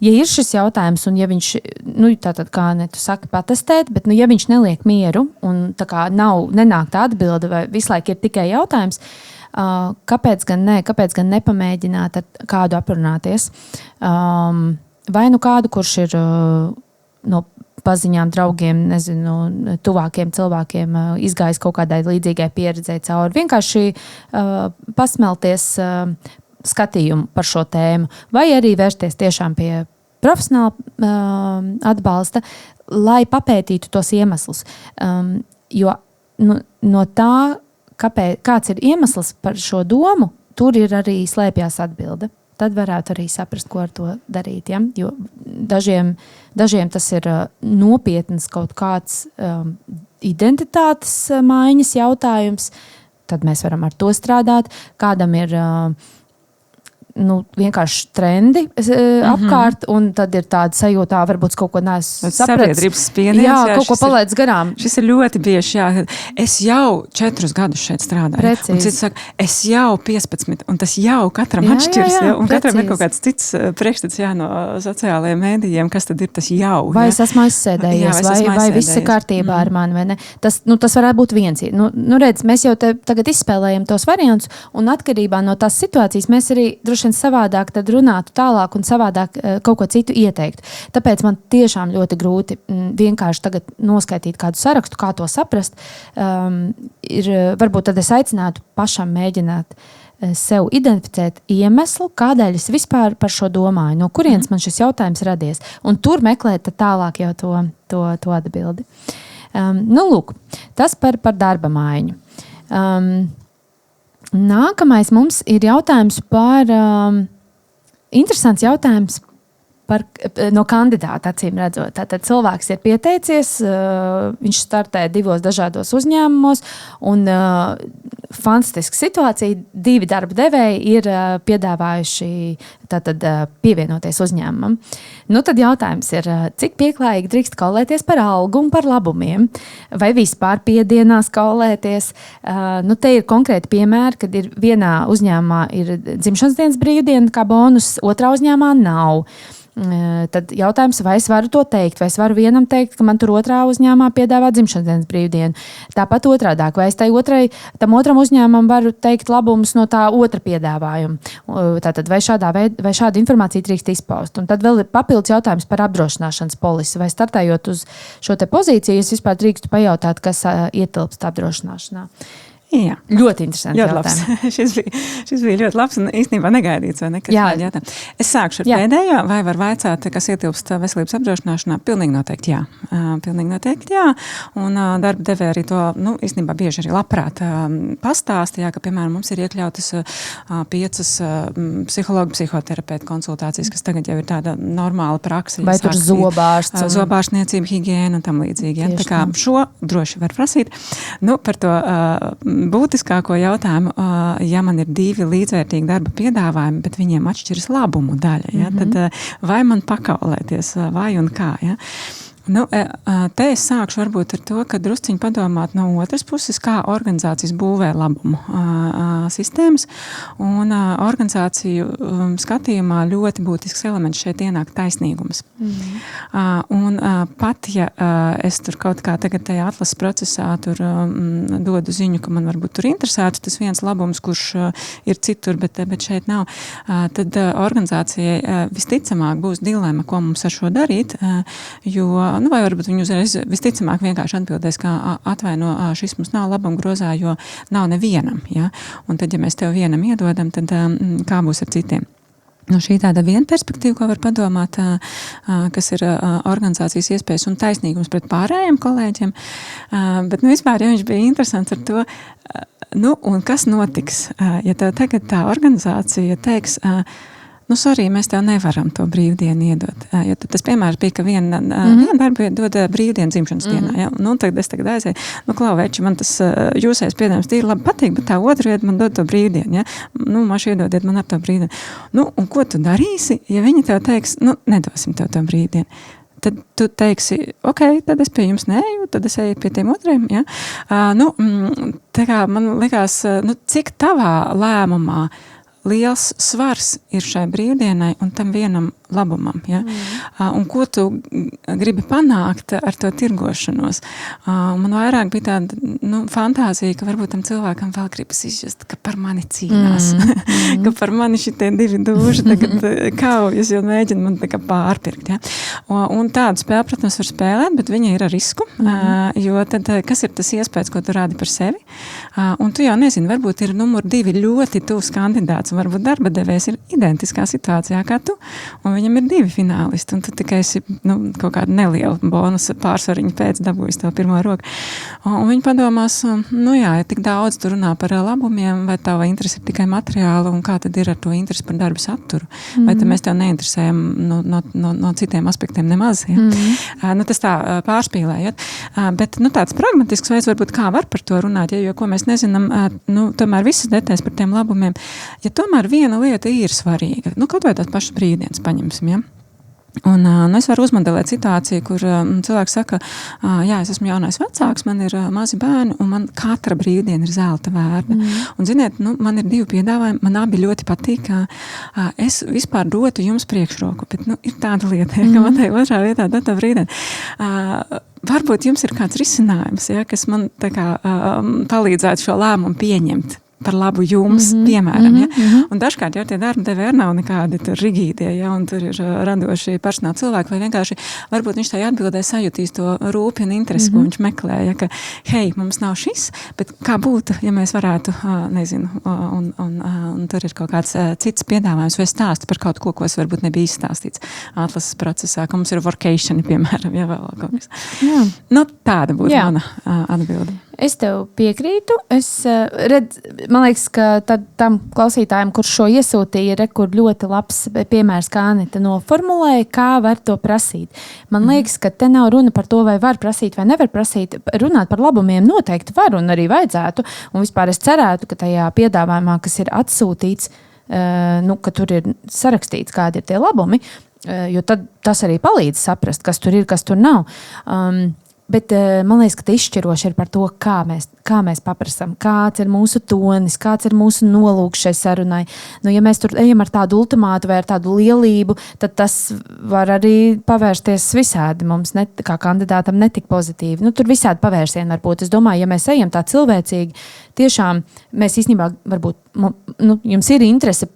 ja ir šis jautājums, un ja viņš, tātad, kā tu saki, patestēt, bet, ja viņš neliek mieru, un tā kā nenāk tā atbilde, vai visu laiku ir tikai jautājums, kāpēc gan nepamēģināt ar kādu aprunāties? Vai kādu, kurš ir no paziņām, draugiem, nezinu, tuvākiem cilvēkiem izgājis kaut kādai līdzīgai pieredzei cauri. Vienkārši pasmelties skatījumu par šo tēmu, vai arī vērsties tiešām pie profesionāla atbalsta, lai papētītu tos iemeslus. Jo no tā, kāds ir iemesls par šo domu, tur ir arī slēpjās atbilde. Tad varētu arī saprast, ko ar to darīt. Ja? Jo dažiem tas ir nopietns kaut kāds identitātes maiņas jautājums, tad mēs varam ar to strādāt. Kādam ir vienkārši trendi apkārt, un tad ir tāda sajūtā, varbūt kaut ko neesmu sapratis. Sabiedrības spiediens. Jā, kaut ko palaidis garām. Šis ir ļoti bieži, jā. Es jau 4 gadus šeit strādāju. Precīzi. Un cits saka, es jau 15, un tas jau katram atšķirs. Jā, un katram ir kaut kāds cits priekšstats no sociālajiem mēdījiem, kas tad ir tas jau. Vai es esmu aizsēdējies, vai viss ir kārtībā ar mani, vai ne? Tas varētu būt viens. Redz, mēs jau tagad izspēlējam tos variantus, un atkarībā no tās situācijas mēs arī droši savādāk tad runātu tālāk un savādāk kaut ko citu ieteiktu. Tāpēc man tiešām ļoti grūti vienkārši tagad noskaitīt kādu sarakstu, kā to saprast. Varbūt tad es aicinātu pašam mēģināt sev identificēt iemeslu, kādēļ es vispār par šo domāju, no kurienes man šis jautājums radies. Un tur meklēt tālāk jau to atbildi. Lūk, tas par darba maiņu. Nākamais mums ir jautājums par interesants jautājums no kandidāta, acīm redzot. Tātad cilvēks ir pieteicies, viņš startē 2 dažādos uzņēmumos, un fantastiska situācija, 2 darba devēji ir piedāvājuši pievienoties uzņēmumam. Tad jautājums ir, cik pieklājīgi drīkst kaulēties par algu un par labumiem, vai vispār piedienās kaulēties. Te ir konkrēti piemēri, kad ir vienā uzņēmumā ir dzimšanas dienas brīvdiena kā bonus, otrā uzņēmumā nav. Tad jautājums, vai es varu to teikt, vai es varu vienam teikt, ka man tur otrā uzņēmumā piedāvā dzimšanas dienas brīvdienu. Tāpat otrādāk, vai es tam otram uzņēmumam varu teikt labumus no tā otra piedāvājuma. Tātad, vai šāda informācija drīkst izpaust. Un tad vēl ir papildus jautājums par apdrošināšanas polisi. Vai startējot uz šo te pozīciju, es vispār drīkstu pajautāt, kas ietilpst apdrošināšanā. Jā. Ļoti interesanti jautājumi. šis bija ļoti labs un īstenībā negaidīts. Es sākšu ar pēdējo, vai var vaicāt, kas ietilpst veselības apdrošināšanā? Pilnīgi noteikti jā. Pilnīgi noteikti jā. Un darba devēja arī to, īstenībā bieži arī labprāt pastāstīja, ka, piemēram, mums ir iekļautas 5 psihologu, psihoterapeitu konsultācijas, kas tagad jau ir tāda normāla praksa. Vai tur zobārsts? Zobārstniecība, higiēna un tam līdzīgi. Ja? Tā kā šo droši var prasīt. Par to būtiskāko jautājumu, ja man ir 2 līdzvērtīgi darba piedāvājumi, bet viņiem atšķiras labumu daļa, ja, tad vai man pakaulēties, vai un kā, ja? Te es sākšu varbūt ar to, ka drusciņi padomāt no otras puses, kā organizācijas būvē labumu sistēmas, un organizāciju skatījumā ļoti būtisks elements šeit ienāk taisnīgums. Un pat, ja es tur kaut kā tagad tajā atlases procesā tur dodu ziņu, ka man varbūt tur interesētu tas viens labums, kurš ir citur, bet šeit nav, tad organizācijai visticamāk būs dilema, ko mums ar šo darīt, jo vai varbūt viņi uzreiz visticamāk vienkārši atbildēs, ka atvaino, šis mums nav labam grozā, jo nav nevienam. Ja? Un tad, ja mēs tev vienam iedodam, tad kā būs ar citiem? Šī tāda viena perspektīva, ko var padomāt, kas ir organizācijas iespējas un taisnīgums pret pārējiem kolēģiem. Bet vispār, ja viņš bija interesants ar to, un kas notiks, ja tev tagad tā organizācija teiks, sorry, mēs tev nevaram to brīvdienu iedot. Jo tas piemērs bija, ka viena darba dod brīvdienu dzimšanas dienā. Ja? Tad es tagad aizēju, Klauveči, man tas jūsējais piedāvājums tīri labi patīk, bet tā otra vieta man dod to brīvdienu. Ja? Maši iedodiet man ar to brīvdienu. Un ko tu darīsi, ja viņi tev teiks, nedosim tev to brīvdienu? Tad tu teiksi, ok, tad es pie jums neeju, tad es eju pie tiem otriem. Ja? Tā kā man likās, cik tavā lēmumā liels svars ir šai brīvdienai un tam vienam labumam. Ja? Un ko tu gribi panākt ar to tirgošanos? Man vairāk bija tāda fantāzija, ka varbūt tam cilvēkam vēl gribas izjust, ka par mani cīnās, ka par mani šitie 2 dūži tagad kaujas, jo mēģina man tā kā pārpirkt. Ja? Un tādu spēli, protams, var spēlēt, bet viņa ir ar risku, jo tad kas ir tas iespējas, ko tu rādi par sevi? Un tu jau nezini, varbūt ir numur 2 ļoti tuvs kandidāts, un varbūt darba devējs ir identiskā situācijā kā tu, un viņam ir 2 finālisti, un tu tikai esi kaut kādu nelielu bonusu pārsvariņu pēc dabūjis to pirmo roku. Un viņi padomās, ja tik daudz tu runā par labumiem, vai tava interese ir tikai materiāla, un kā tad ir ar to interesi par darba saturu? Vai tad mēs tev neinteresējam no citiem aspektiem nemaz? Ja? Tas tā pārspīlējot. Bet tāds pragmatisks veids varbūt kā var par to runāt, jo ko mēs nezinām, tomēr visas detaļas par tiem labumiem, ja tomēr viena lieta ir svarīga, kaut vai tās pašas brīvdienas paņemsim, ja? Un es varu uzmodelēt situāciju, kur cilvēks saka, jā, es esmu jaunais vecāks, man ir mazi bērni, un man katra brīvdiena ir zelta vērta. Un ziniet, man ir 2 piedāvājumi, man abi ļoti patīk, ka es vispār dotu jums priekšroku, bet ir tāda lieta, ka man tai otrā vietā dotā brīvdiena. Varbūt jums ir kāds risinājums, ja, kas man tā kā palīdzētu šo lēmumu pieņemt par labu jums, piemēram. Ja? Un dažkārt jau tie darba devēji nav nekādi tur rigīdie, ja? Un tur ir radoši personāli cilvēki, vai vienkārši varbūt viņš tajā atbildē sajutīs to rūpi un interesi, ko viņš meklē, ja? Ka, hei, mums nav šis, bet kā būtu, ja mēs varētu, nezinu, un tur ir kaut kāds cits piedāvājums vai stāsts par kaut ko, ko es varbūt nebija izstāstīts atlases procesā, ka mums ir workation, piemēram, ja vēl kaut kas. Tāda būtu mana atbilde. Es tev piekrītu. Man liekas, ka tam klausītājiem, kurš šo iesūtīja, kur ļoti labs piemērs, kā Anita noformulēja, kā var to prasīt. Man liekas, ka te nav runa par to, vai var prasīt vai nevar prasīt. Runāt par labumiem noteikti var un arī vajadzētu. Un vispār es cerētu, ka tajā piedāvājumā, kas ir atsūtīts, ka tur ir sarakstīts, kādi ir tie labumi, jo tad tas arī palīdz saprast, kas tur ir, kas tur nav. Bet man liekas, ka izšķiroši ir par to, kā mēs paprasam, kāds ir mūsu tonis, kāds ir mūsu nolūks šai sarunai. Nu, ja mēs tur ejam ar tādu ultimātu vai ar tādu lielību, tad tas var arī pavērsties visādi. Mums kā kandidātam netik pozitīvi. Nu, tur visādi pavērsieni var būt. Es domāju, ja mēs ejam tā cilvēcīgi, tiešām mēs īstenībā varbūt, jums ir interese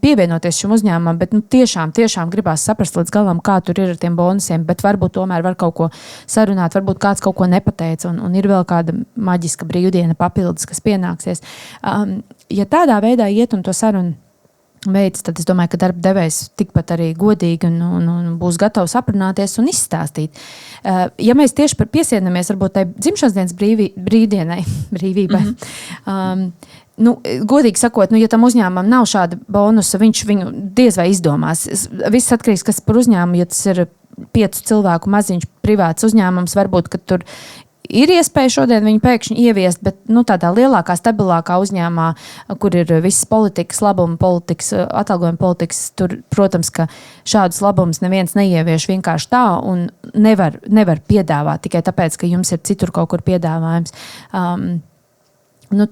pievienoties šim uzņēmumam, bet tiešām gribās saprast līdz galam, kā tur ir ar tiem bonusiem, bet varbūt tomēr var kaut ko sarunāt, varbūt kāds kaut ko nepateica un ir vēl kāda maģiska brīvdiena papildus, kas pienāksies. Ja tādā veidā iet un to sarunu veids, tad es domāju, ka darba devējs tikpat arī godīgi un būs gatavs aprunāties un izstāstīt. Ja mēs tieši piesiedinamies varbūt tai dzimšanas dienas brīvībai, godīgi sakot, ja tam uzņēmumam nav šāda bonusa, viņš viņu diez vai izdomās. Viss atkarīgs, kas par uzņēmumu, ja tas ir 5 cilvēku maziņš privāts uzņēmums, varbūt, ka tur ir iespēja šodien viņu pēkšņi ieviest, bet tādā lielākā, stabilākā uzņēmumā, kur ir visas politikas, labuma politikas, atalgojuma politikas, tur, protams, ka šādus labumus neviens neievieš vienkārši tā un nevar piedāvāt tikai tāpēc, ka jums ir citur kaut kur piedāvājums.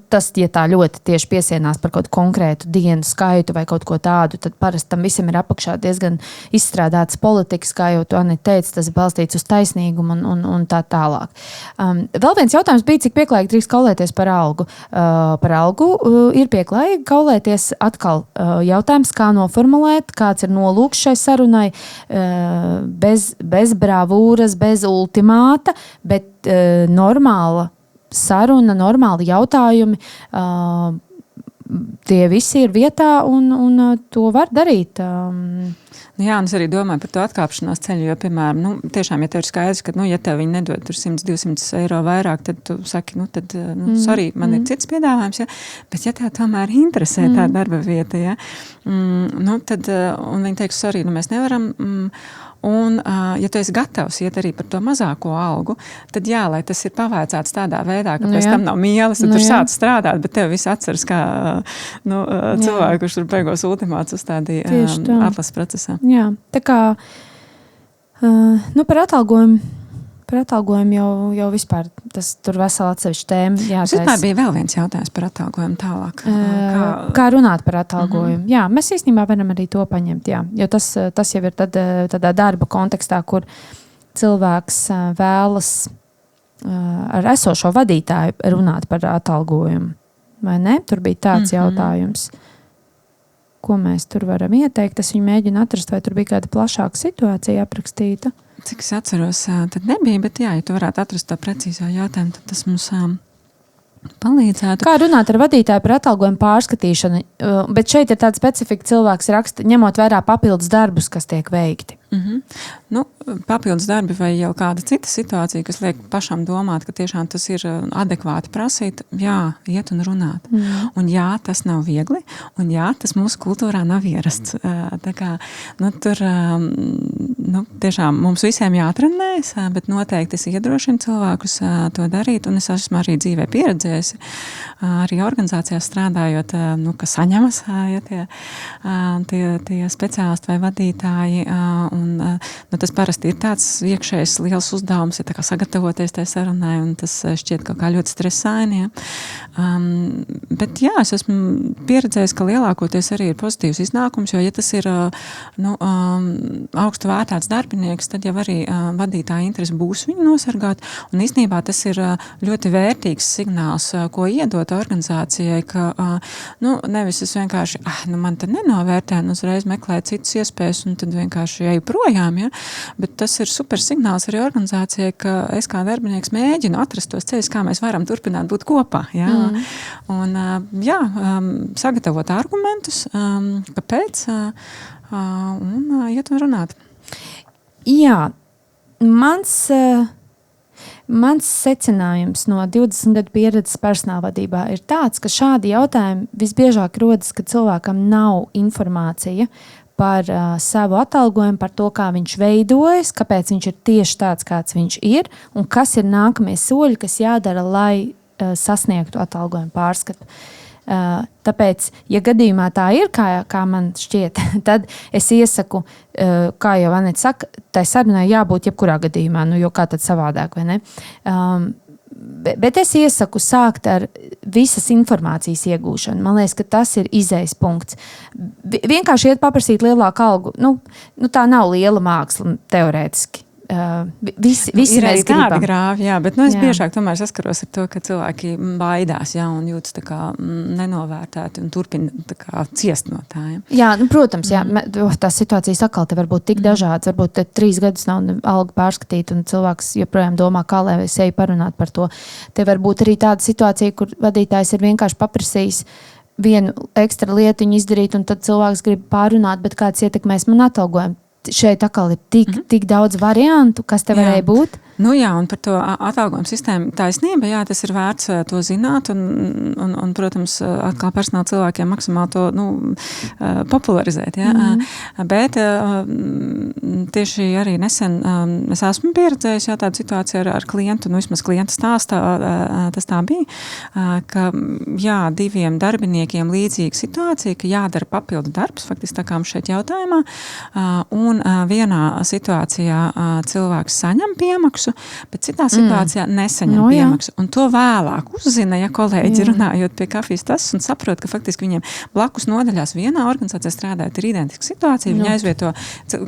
Tas, ja tā ļoti tieši piesienās par kaut konkrētu dienu skaitu vai kaut ko tādu, tad parasti tam visam ir apakšā diezgan izstrādāts politikas, kā jau tu, Anita, teici, tas ir balstīts uz taisnīgumu un tā tālāk. Vēl viens jautājums bija, cik pieklājīgi drīkst kaulēties par algu. Par algu ir pieklājīgi kaulēties atkal jautājums, kā noformulēt, kāds ir nolūks šai sarunai, bez bravūras, bez ultimāta, bet normāla saruna, normāli jautājumi, tie visi ir vietā un to var darīt. Jā, un es arī domāju par to atkāpšanās ceļu, jo, piemēram, tiešām, ja tev ir skaidrs, ka, ja tev viņi nedod tur 100-200 eiro vairāk, tad tu saki, sorry, man ir cits piedāvājums, ja? Bet ja tev tomēr interesē tā darba vieta, ja? Tad, un viņi teiks, sorry, mēs nevaram, un, ja tu esi gatavs iet arī par to mazāko algu, tad jā, lai tas ir pavaicāts tādā veidā, ka pēc tam nav mīles, tad tur sāc strādāt, bet tev viss atceras, kā cilvēku, kurš tur beigos ultimāts uzstādīja atlases procesā. Jā, tā kā par atalgojumu jau vispār tas tur vesela atsevišķa tēma. Vispār bija vēl viens jautājums par atalgojumu tālāk. Kā runāt par atalgojumu? Jā, mēs īstenībā varam arī to paņemt, jā. Jo tas jau ir tādā darba kontekstā, kur cilvēks vēlas ar esošo vadītāju runāt par atalgojumu. Vai ne? Tur bija tāds jautājums. Ko mēs tur varam ieteikt? Es viņu mēģinu atrast, vai tur bija kāda plašāka situācija aprakstīta. Cik es atceros, tad nebija, bet jā, ja tu varētu atrast to precīzā jautājumu, tad tas mums palīdzētu. Kā runāt ar vadītāju par atalgojumu pārskatīšanu? Bet šeit ir tāda specifika, cilvēks raksta, ņemot vērā papildus darbus, kas tiek veikti. Papildus darbi vai jau kāda cita situācija, kas liek pašam domāt, ka tiešām tas ir adekvāti prasīt, jā, iet un runāt. Un jā, tas nav viegli, un jā, tas mūsu kultūrā nav ierasts. Tā kā, tur tiešām mums visiem jātrenējas, bet noteikti es iedrošinu cilvēkus to darīt, un es esmu arī dzīvē pieredzējusi, arī organizācijās strādājot, ka saņemas tie speciālisti vai vadītāji, un tas parasti ir tāds iekšējs liels uzdevums, ja tā kā sagatavoties tai sarunai, un tas šķiet kaut kā ļoti stresaini. Ja. Bet jā, es esmu pieredzējis, ka lielākoties arī ir pozitīvs iznākums, jo ja tas ir augstu vērtāts darbinieks, tad jau arī vadītāja interesi būs viņu nosargāt, un īstenībā tas ir ļoti vērtīgs signāls, ko iedot organizācijai, ka nevis es vienkārši, man te nenovērtē, un uzreiz meklē citas iespējas, un tad vienkārši eju projām, ja? Bet tas ir super signāls arī organizācijai, ka es kā darbinieks mēģinu atrast tos ceļus, kā mēs varam turpināt būt kopā. Ja? Un sagatavot argumentus, kāpēc, un iet un runāt. Jā, mans secinājums no 20 gadu pieredzes personālvadībā ir tāds, ka šādi jautājumi visbiežāk rodas, ka cilvēkam nav informācija par savu atalgojumu, par to, kā viņš veidojas, kāpēc viņš ir tieši tāds, kāds viņš ir, un kas ir nākamie soļi, kas jādara, lai sasniegtu atalgojumu pārskatu. Tāpēc, ja gadījumā tā ir, kā man šķiet, tad es iesaku, kā jau Aneta saka, tai sarunai jābūt jebkurā gadījumā, jo kā tad savādāk, vai ne? Bet es iesaku sākt ar visas informācijas iegūšanu. Man liekas, ka tas ir izējas punkts. Vienkārši iet paprasīt lielāku algu. Tā nav liela māksla teorētiski. Visi ir mēs gribam. tādi grāvi, jā, bet es biežāk tomēr saskaros ar to, ka cilvēki baidās, un jūtas tā kā nenovērtēti un turpina tā kā ciest no tā. Jā, protams, tās situācijas atkal te var būt tik dažādas. Varbūt 3 gadus nav alga pārskatīt un cilvēks joprojām domā, kā lai es eju parunāt par to. Te var būt arī tāda situācija, kur vadītājs ir vienkārši paprasījis vienu ekstra lietiņu izdarīt, un tad cilvēks grib pārunāt, bet kāds ietekmēs man atalgojumu. Šeit atkal ir tik daudz variantu, kas te varēja būt. Un par to atalgojumu sistēmu taisnība, tas ir vērts to zināt un protams, atkal personāla cilvēkiem maksimāli to popularizēt. Bet tieši arī nesen es esmu pieredzējis tādu situāciju ar klientu, vismaz klienta stāstā tas tā bija, ka 2 darbiniekiem līdzīga situācija, ka jādara papildu darbs, faktiski tā kā mums šeit jautājumā, un vienā situācijā cilvēks saņem piemaksu, bet citā situācijā nesaņem piemaksu. Un to vēlāk uzzina, kolēģi runājot pie kafijas tasas un saprot, ka faktiski viņiem blakus nodaļās vienā organizācijā strādājot ir identiska situācija. Viņi aizvieto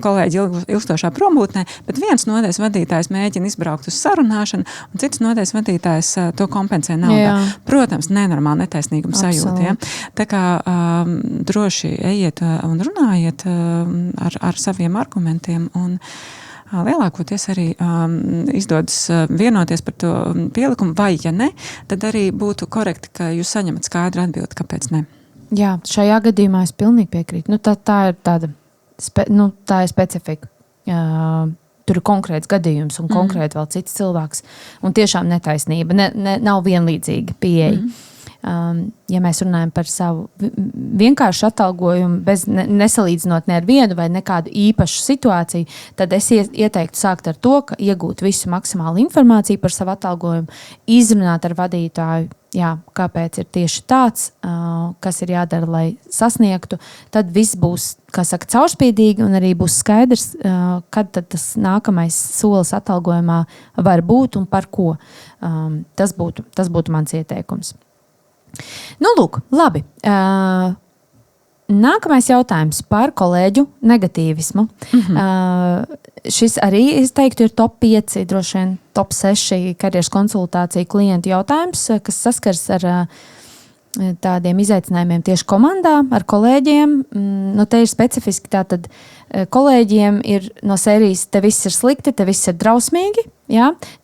kolēģi ilgstošā prombūtnē, bet viens nodaļas vadītājs mēģina izbraukt uz sarunāšanu, un cits nodaļas vadītājs to kompensē naudā. Protams, nenormāli netaisnīguma sajūta. Ja? Tā kā droši ejiet un runājiet ar saviem argumentiem un lielākoties arī izdodas vienoties par to pielikumu, vai ja ne, tad arī būtu korekti, ka jūs saņemat skaidru atbildi, kāpēc ne. Jā, šajā gadījumā es pilnīgi piekrītu. Tā ir tāda, tā ir specifika. Tur ir konkrēts gadījums un konkrēti vēl cits cilvēks. Un tiešām netaisnība, nav vienlīdzīga pieeja. Ja mēs runājam par savu vienkāršu atalgojumu, nesalīdzinot ne ar vienu vai nekādu īpašu situāciju, tad es ieteiktu sākt ar to, ka iegūt visu maksimālu informāciju par savu atalgojumu, izrunāt ar vadītāju, kāpēc ir tieši tāds, kas ir jādara, lai sasniegtu, tad viss būs, caurspīdīgi un arī būs skaidrs, kad tad tas nākamais solis atalgojumā var būt un par ko. Tas būtu mans ieteikums. Lūk, labi. Nākamais jautājums par kolēģu negatīvismu. Šis arī, es teiktu, ir top 5, droši vien top 6 karjeras konsultāciju klientu jautājums, kas saskars ar tādiem izaicinājumiem tieši komandā, ar kolēģiem. Te ir specifiski tātad kolēģiem ir no sērijas te viss ir slikti, te viss ir drausmīgi,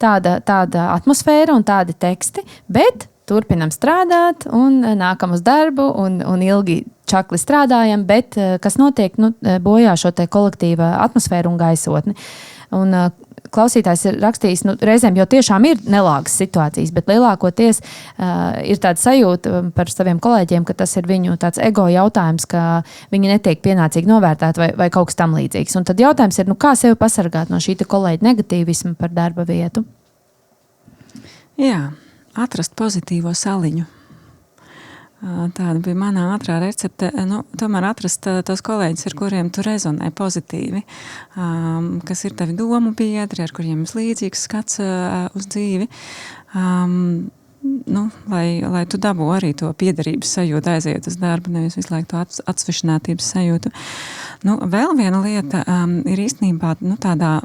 tāda atmosfēra un tādi teksti, bet turpinam strādāt un nākam uz darbu un ilgi čakli strādājam, bet kas notiek, bojā šo te kolektīva atmosfēru un gaisotni. Un klausītājs ir rakstījis, reizēm jau tiešām ir nelāgas situācijas, bet lielākoties ir tāda sajūta par saviem kolēģiem, ka tas ir viņu tāds ego jautājums, ka viņi netiek pienācīgi novērtēti vai kaut kas tam līdzīgs. Un tad jautājums ir, kā sevi pasargāt no šī kolēģa negatīvisma par darba vietu? Jā. Atrast pozitīvo saliņu. Tāda bija manā ātrā recepte. Tomēr atrast tos kolēģis, ar kuriem tu rezonē pozitīvi, kas ir tavi domu biedri, ar kuriem jums līdzīgs skats uz dzīvi. Lai tu dabū arī to piederības sajūtu, aiziet uz darbu, nevis visu laiku to atsvešinātības sajūtu. Vēl viena lieta ir īstenībā tādā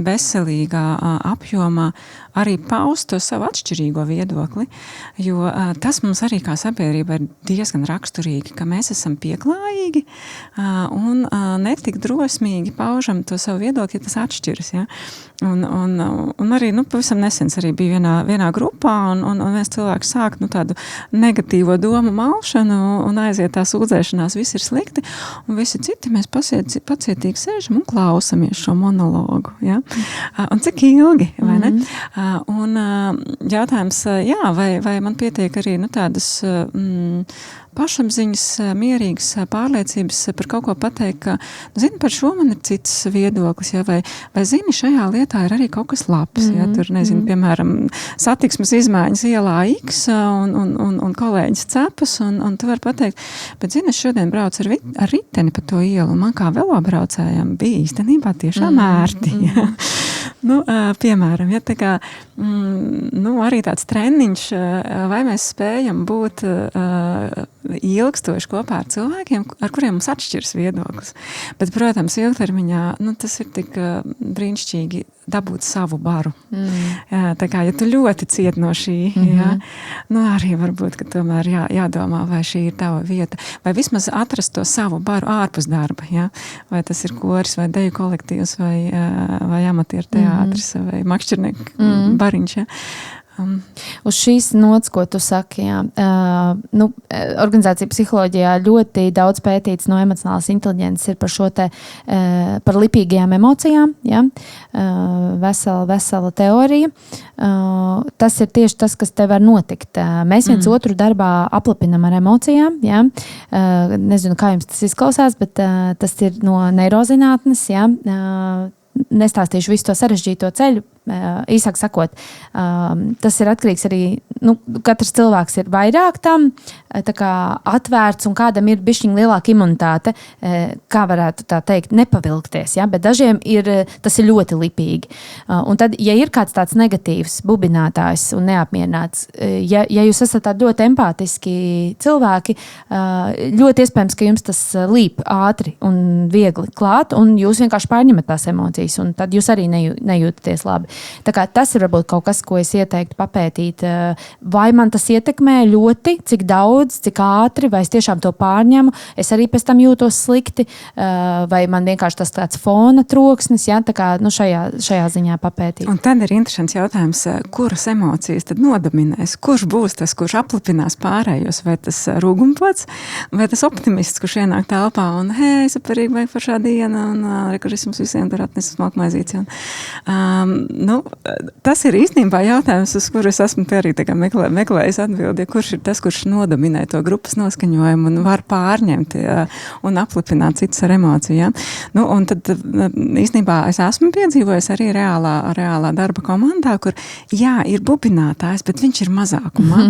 veselīgā apjomā arī paust to savu atšķirīgo viedokli, jo tas mums arī kā sabiedrība ir diezgan raksturīgi, ka mēs esam pieklājīgi un netik drosmīgi paužam to savu viedokli, ja tas atšķiras. Ja? Un arī pavisam nesens arī bija vienā grupā un viens cilvēks sāk tādu negatīvo domu malšanu un aiziet tā sūdzēšanās, viss ir slikti, un visi citi mēs pacietīgi sēžam un klausamies šo monologu. Ja? Un cik ilgi, vai ne? Un jautājums, vai man pietiek arī tādas pašapziņas, mierīgas pārliecības par kaut ko pateikt, ka, zini, par šo man ir cits viedoklis, vai zini, šajā lietā ir arī kaut kas labs, tur, nezinu, piemēram, satiksmes izmaiņas ielā X un kolēģis cepas, un tu vari pateikt, bet zini, es šodien braucu ar riteni pa to ielu, un man kā velobraucējam bija īstenībā tiešām ērti. Nu, piemēram, ja tā kā, arī tāds treniņš, vai mēs spējam būt ilgstoši kopā ar cilvēkiem, ar kuriem mums atšķiras viedoklis. Bet, protams, ilgtermiņā, tas ir tik brīnišķīgi dabūt savu baru. Tā kā, ja tu ļoti ciet no šī, arī varbūt, ka tomēr jādomā, vai šī ir tava vieta, vai vismaz atrast to savu baru ārpus darba, vai tas ir koris, vai deju kolektīvs, vai amatieru teātris, vai makšķernieku bariņš, Uz šīs nots, ko tu saki, organizācija psiholoģijā ļoti daudz pētīts no emocionālas inteliģences ir par šo te, par lipīgajām emocijām, vesela teorija. Tas ir tieši tas, kas te var notikt. Mēs viens otru darbā aplapinam ar emocijām, nezinu, kā jums tas izklausās, bet tas ir no neirozinātnes, nestāstīšu visu to sarežģīto ceļu. Īsāk sakot, tas ir atkarīgs arī, katrs cilvēks ir vairāk tam, tā kā atvērts un kādam ir bišķiņ lielāka imunitāte, kā varētu tā teikt, nepavilkties, bet dažiem tas ir ļoti lipīgi. Un tad, ja ir kāds tāds negatīvs bubinātājs un neapmierināts, ja jūs esat tādi ļoti empātiski cilvēki, ļoti iespējams, ka jums tas līp ātri un viegli klāt, un jūs vienkārši pārņemat tās emocijas, un tad jūs arī nejūtaties labi. Tā kā tas ir varbūt kaut kas, ko es ieteiktu papētīt, vai man tas ietekmē ļoti, cik daudz, cik ātri, vai es tiešām to pārņemu, es arī pēc tam jūtos slikti, vai man vienkārši tas tāds fona troksnis, tā kā šajā ziņā papētīt. Un tad ir interesants jautājums, kuras emocijas tad nodominēs, kurš būs tas, kurš aplipinās pārējos, vai tas rūgumpots, vai tas optimists, kurš ienāk telpā un, hei, superīgi, vai par šā diena, un kurš jums visiem tur atnes smalkmaizīti. Tas ir īstenībā jautājums, uz kuru es esmu arī meklējis atbildi, kurš ir tas, kurš nodominē to grupas noskaņojumu un var pārņemt un aplipināt citus ar emociju. Un tad īstenībā es esmu piedzīvojis arī reālā darba komandā, kur ir bubinātājs, bet viņš ir mazākumā.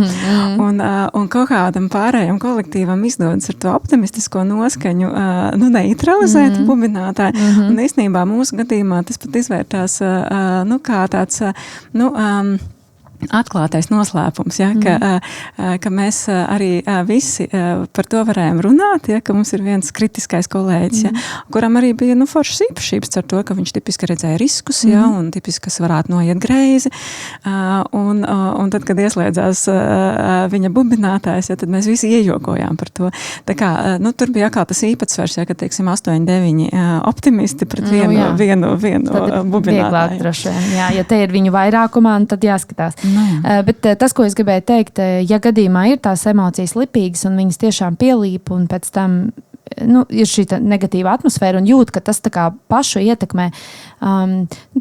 Un kaut kādam pārējam kolektīvam izdodas ar to optimistisko noskaņu neutralizēt bubinātāju. Un īstenībā mūsu gadījumā tas pat izvērtās kā tāds, atklātais noslēpums, ka mēs arī visi par to varējām runāt, ka mums ir viens kritiskais kolēģis, kuram arī bija foršas īpašības ar to, ka viņš tipiski redzēja riskus, un tipiski, kas varētu noiet greizi, un tad, kad ieslēdzās viņa bubinātājs, tad mēs visi iejokojām par to. Tā kā, tur bija atkal tas īpatsvars, ka, teiksim, 8-9 optimisti pret vienu bubinātāju. Vieglāk droši vien, ja te ir viņu vairākumā, tad jāskatās. Bet tas, ko es gribēju teikt, ja gadījumā ir tās emocijas lipīgas un viņas tiešām pielīp un pēc tam ir šī negatīva atmosfēra un jūt, ka tas tā kā pašu ietekmē,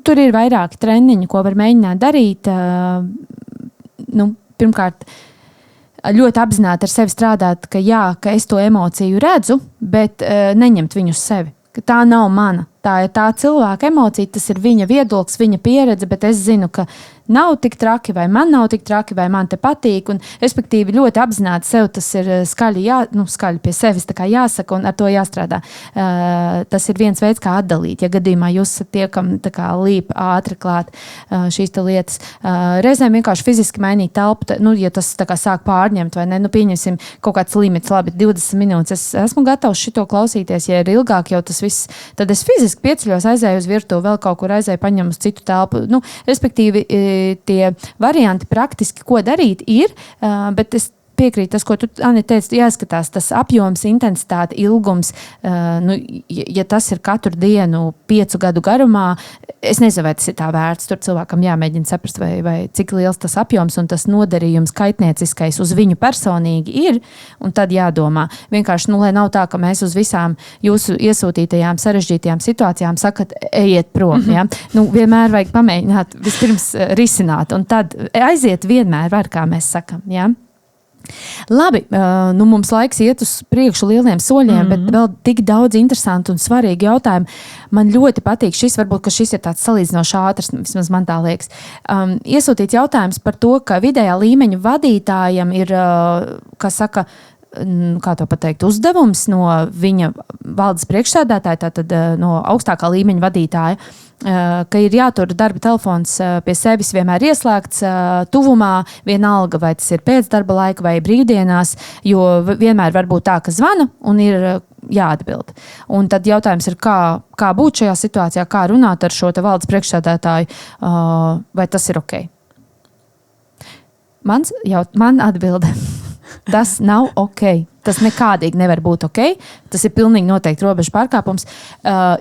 tur ir vairāki treniņi, ko var mēģināt darīt. Pirmkārt, ļoti apzināti ar sevi strādāt, ka es to emociju redzu, bet neņemt viņu uz sevi. Tā nav mana. Tā ir tā cilvēka emocija, tas ir viņa viedoklis, viņa pieredze, bet es zinu, ka nav tik traki, vai man nav tik traki, vai man te patīk, un respektīvi ļoti apzināti sev tas ir skaļi, skaļi pie sevis tā kā jāsaka, un ar to jāstrādā. Tas ir viens veids, kā atdalīt, ja gadījumā jūs esat tie, kam tā kā līp ātri klāt šīs te lietas. Reizēm vienkārši fiziski mainīt telpu, ja tas tā kā sāk pārņemt, vai ne, pieņemsim kaut kāds limits, labi, 20 minūtes, es esmu gatavs šito klausīties, ja ir ilgāk jau tas viss, tad es fiziski pieceļos, aizēju uz virtuvi, vēl kaut kur aizēju, paņem uz citu telpu. Respektīvi, tie varianti praktiski, ko darīt, ir, bet es piekrīt tas, ko tu, Anita, teici, jāskatās tas apjoms, intensitāte, ilgums. Ja tas ir katru dienu 5 gadu garumā, es nezinu, vai tas ir tā vērts. Tur cilvēkam jāmēģina saprast, vai cik liels tas apjoms un tas nodarījums kaitnieciskais uz viņu personīgi ir, un tad jādomā. Vienkārši, lai nav tā, ka mēs uz visām jūsu iesūtītajām sarežģītajām situācijām sakat, ejiet prom. Vienmēr vajag pamēģināt vispirms risināt, un tad aiziet vienmēr var, kā mēs sakam. Labi, nu mums laiks iet uz priekšu lieliem soļiem, bet vēl tik daudz interesantu un svarīgu jautājumu. Man ļoti patīk šis, varbūt, ka šis ir tāds salīdzinoši ātrs, vismaz man tā liekas. Iesūtīts jautājums par to, ka vidējā līmeņa vadītājam ir, kā saka, kā to pateikt, uzdevums no viņa valdes priekšsēdētāja, tātad no augstākā līmeņa vadītāja, ka ir jātur darba telefons pie sevis vienmēr ieslēgts tuvumā, vienalga, vai tas ir pēc darba laika vai brīvdienās, jo vienmēr var būt tā, ka zvana un ir jāatbild. Un tad jautājums ir, kā būt šajā situācijā, kā runāt ar šo te valdes priekšsēdētāju, vai tas ir ok? Man atbilde. Tas nav ok. Tas nekādīgi nevar būt ok. Tas ir pilnīgi noteikti robežu pārkāpums.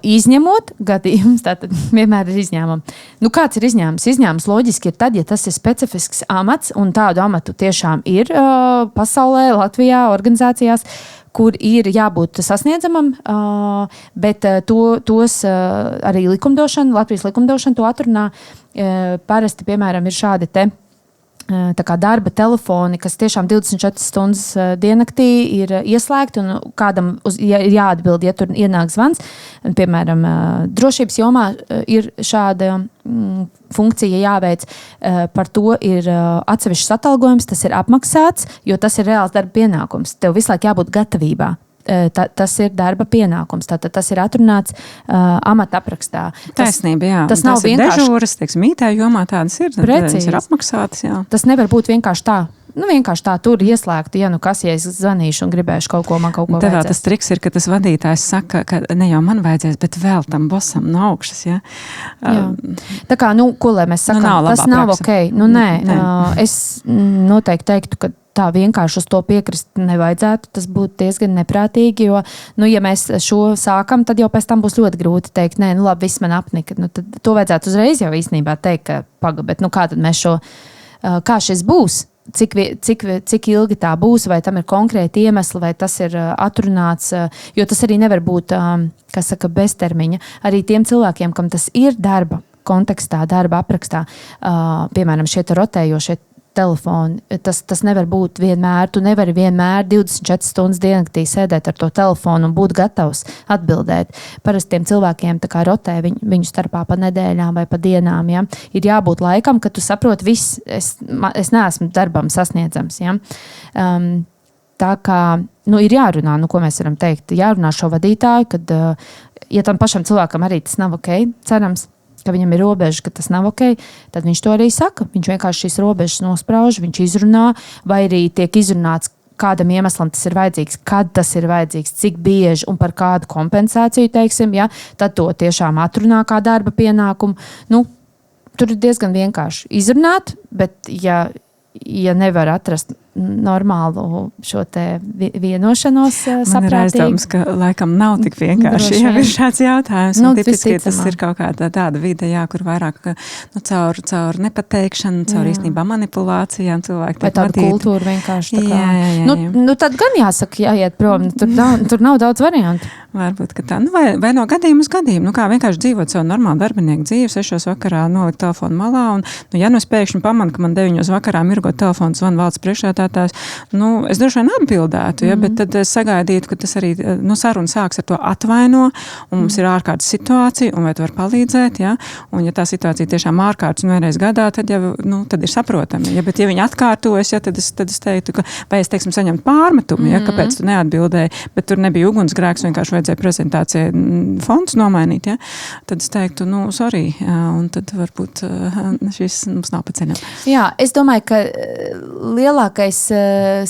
Izņemot gadījumus, tātad vienmēr ir izņēmumi. Nu, kāds ir izņēmums? Izņēmums loģiski ir tad, ja tas ir specifisks amats, un tādu amatu tiešām ir pasaulē, Latvijā, organizācijās, kur ir jābūt sasniedzamam, bet tos arī likumdošana, Latvijas likumdošana to atrunā. Parasti, piemēram, ir šādi te tā kā darba telefoni, kas tiešām 24 stundas diennaktī ir ieslēgti un kādam ir jāatbild, ja tur ienāk zvans. Piemēram, drošības jomā ir šāda funkcija jāveic. Par to ir atsevišķs atalgojums, tas ir apmaksāts, jo tas ir reāls darba pienākums. Tev visu laiku jābūt gatavībā. Tas ir darba pienākums. Tātad tas ir atrunāts amata aprakstā. Taisnība, jā. Tas nav vienkārši dežūras, teiksim, mītā jomā tādas ir. Precīzi. Ir apmaksātas, jā. Tas nevar būt vienkārši tā. Nu, vienkārši tā tur ieslēgta, ja es zvanīšu un gribēšu kaut ko vajadzēs. Tev tas triks ir, ka tas vadītājs saka, ka ne jau man vajadzēs, bet vēl tam bosam no augšas, ja? Tā kā, ko lai mēs sakām, tas nav ok. Nē. Es noteikti teiktu, ka tā vienkārši uz to piekrist nevajadzētu. Tas būtu diezgan neprātīgi, jo, ja mēs šo sākam, tad jau pēc tam būs ļoti grūti teikt, nē, labi, viss man apnika. Tad to vajadzētu uzreiz jau īstenībā teikt, ka paga, bet kā tad mēs kā šis būs? Cik ilgi tā būs, vai tam ir konkrēti iemesli, vai tas ir atrunāts, jo tas arī nevar būt, kas saka, beztermiņa. Arī tiem cilvēkiem, kam tas ir darba kontekstā, darba aprakstā, piemēram, šie rotējošie telefoni, tas nevar būt vienmēr. Tu nevari vienmēr 24 stundas diennaktī sēdēt ar to telefonu un būt gatavs atbildēt. Parasti tiem cilvēkiem tā kā rotē viņu starpā pa nedēļām vai pa dienām. Ja? Ir jābūt laikam, kad tu saproti, viss, es neesmu darbam sasniedzams. Ja? Tā kā ir jārunā, ko mēs varam teikt. Jārunā šo vadītāju, kad, ja tam pašam cilvēkam arī tas nav ok, cerams, ka viņam ir robeža, ka tas nav ok, tad viņš to arī saka. Viņš vienkārši šīs robežas nosprauž, viņš izrunā, vai arī tiek izrunāts, kādam iemeslam tas ir vajadzīgs, kad tas ir vajadzīgs, cik bieži un par kādu kompensāciju, teiksim, ja, tad to tiešām atrunā kā darba pienākumu. Tur ir diezgan vienkārši izrunāt, bet ja nevar atrast normālu šo te vienošanos saprātīgi. Man ir aizdomas, ka laikam nav tik vienkārši, ja ir šāds jautājums. Tipiski tas ir kaut kāda tāda vide, kur vairāk caur nepateikšanu, caur īstenībā manipulācijām cilvēki vai tāda kultūra vienkārši tā kā. Jā. Tad gan jāsaka, jāiet prom. Tur nav daudz variantu. Varbūt, ka tā. Vai no gadījuma uz gadījumu. Kā vienkārši dzīvot savu normālu darbinieku dzīvi, 6 vakarā nolikt telefonu malā un, ja es pēkšņi pamanu, ka man 9 vakarā mirgot telefons zvan valsts priekšsēdētājs, es droši vien atbildētu, bet tad es sagaidītu, ka tas arī, saruna sāks ar to atvaino, un mums ir ārkārtas situācija, un vai tu vari palīdzēt, ja? Un ja tā situācija tiešām ārkārtas un vienreiz gadā, tad jau, tad ir saprotami. Bet ja viņi atkārtojas, tad es teiktu, ka, vai es, teiksim, saņemt pārmetumu, kāpēc tu neatbildēji, bet tur nebija ugunsgrēks, vienkārši vajadzēja prezentācijai fonds nomainīt, ja? Tad es teiktu, sorry, un tad varbūt šis mums nav pa ceļam. Jā, es domāju, ka lielākais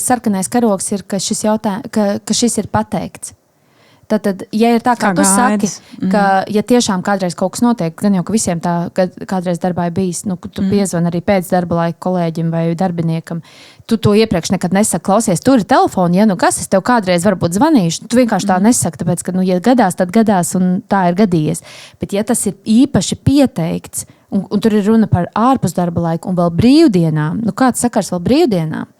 sarkanais karogs ir, ka šis ir pateikts. Tātad, ja ir tā, kā tu saki, ka, ja tiešām kādreiz kaut kas notiek, gan jau, ka visiem tā kādreiz darbā ir bijis, tu piezvan arī pēc darba laika kolēģim vai darbiniekam, tu to iepriekš nekad nesaki, klausies, tur ir telefoni, kas es tev kādreiz varbūt zvanīšu, tu vienkārši tā nesaki, tāpēc, ka, ja gadās, tad gadās, un tā ir gadījies. Bet, ja tas ir īpaši pieteikts, un tur ir runa par ārpus darba laiku un vēl brīvdienām, kāds sakars vēl brīvdienām?